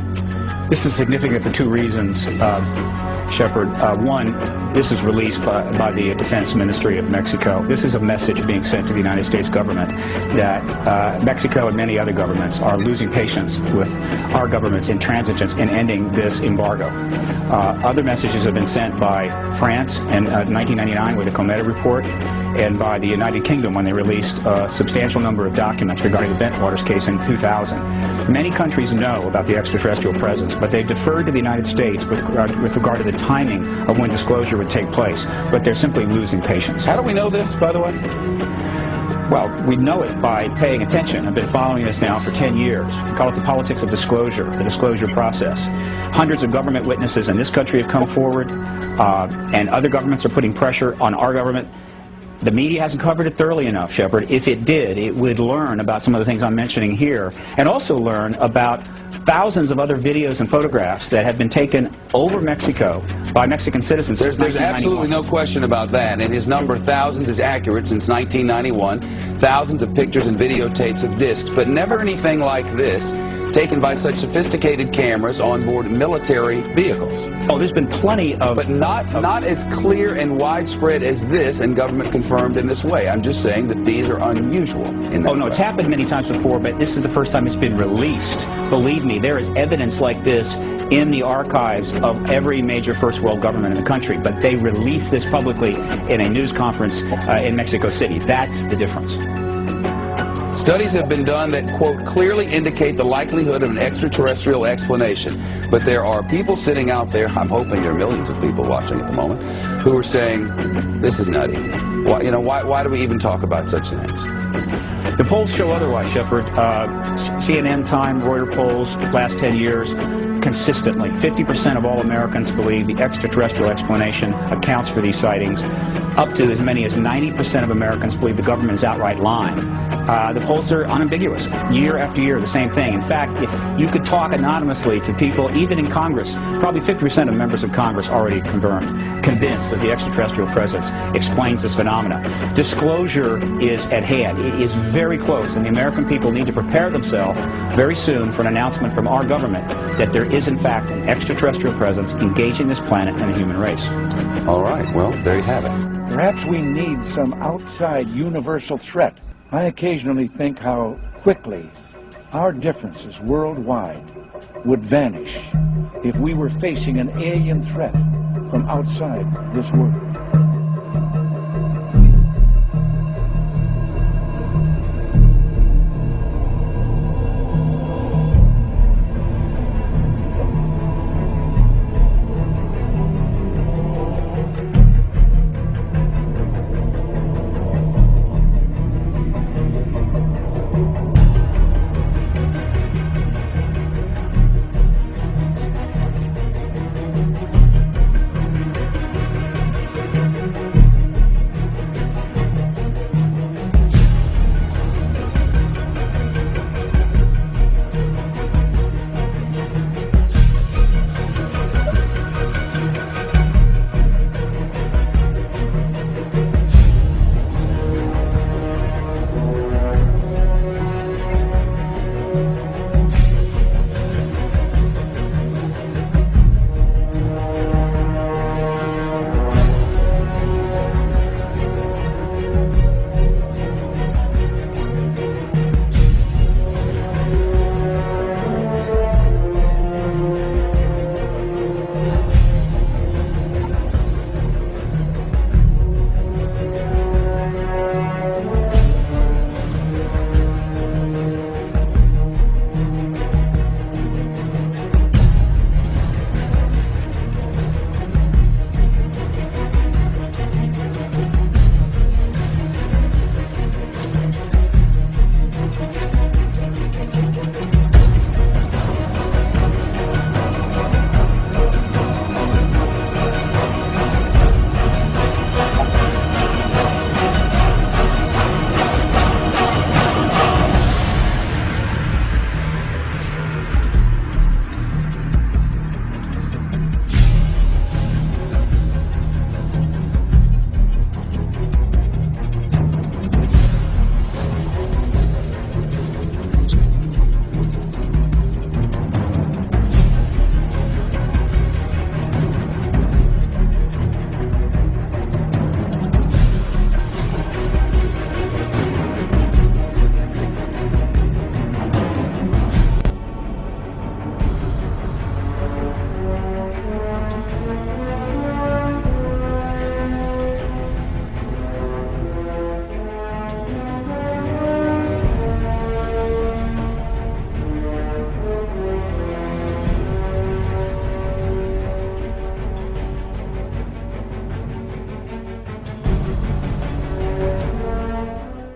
This is significant for 2 reasons. Shepard. One, this is released by the Defense Ministry of Mexico. This is a message being sent to the United States government that Mexico and many other governments are losing patience with our government's intransigence in ending this embargo. Other messages have been sent by France in 1999 with the Cometa report, and by the United Kingdom when they released a substantial number of documents regarding the Bentwaters case in 2000. Many countries know about the extraterrestrial presence, but they deferred to the United States with regard to the timing of when disclosure would take place, but they're simply losing patience. How do we know this, by the way? Well, we know it by paying attention. I've been following this now for 10 years. We call it the politics of disclosure, the disclosure process. Hundreds of government witnesses in this country have come forward, and other governments are putting pressure on our government. The media hasn't covered it thoroughly enough, Shepard. If it did, it would learn about some of the things I'm mentioning here, and also learn about thousands of other videos and photographs that have been taken over Mexico by Mexican citizens since 1991. There's absolutely no question about that, and his number, thousands, is accurate since 1991. Thousands of pictures and videotapes of discs, but never anything like this, taken by such sophisticated cameras on board military vehicles. Oh, there's been plenty of... But not as clear and widespread as this, and government confirmed in this way. I'm just saying that these are unusual in that Oh, no, way. it's happened many times before, but this is the first time it's been released. Believe me, there is evidence like this in the archives of every major first world government in the country, but they release this publicly in a news conference in Mexico City. That's the difference. Studies have been done that, quote, clearly indicate the likelihood of an extraterrestrial explanation. But there are people sitting out there, I'm hoping there are millions of people watching at the moment, who are saying, this is nutty. Why do we even talk about such things? The polls show otherwise, Shepard. CNN, Time, Reuters polls, last 10 years, consistently, 50% of all Americans believe the extraterrestrial explanation accounts for these sightings. Up to as many as 90% of Americans believe the government is outright lying. The polls are unambiguous. Year after year, the same thing. In fact, if you could talk anonymously to people, even in Congress, probably 50% of members of Congress already convinced that the extraterrestrial presence explains this phenomena. Disclosure is at hand. It is very close, and the American people need to prepare themselves very soon for an announcement from our government that there is, in fact, an extraterrestrial presence engaging this planet and the human race. All right, well, there you have it. Perhaps we need some outside universal threat. I occasionally think how quickly our differences worldwide would vanish if we were facing an alien threat from outside this world.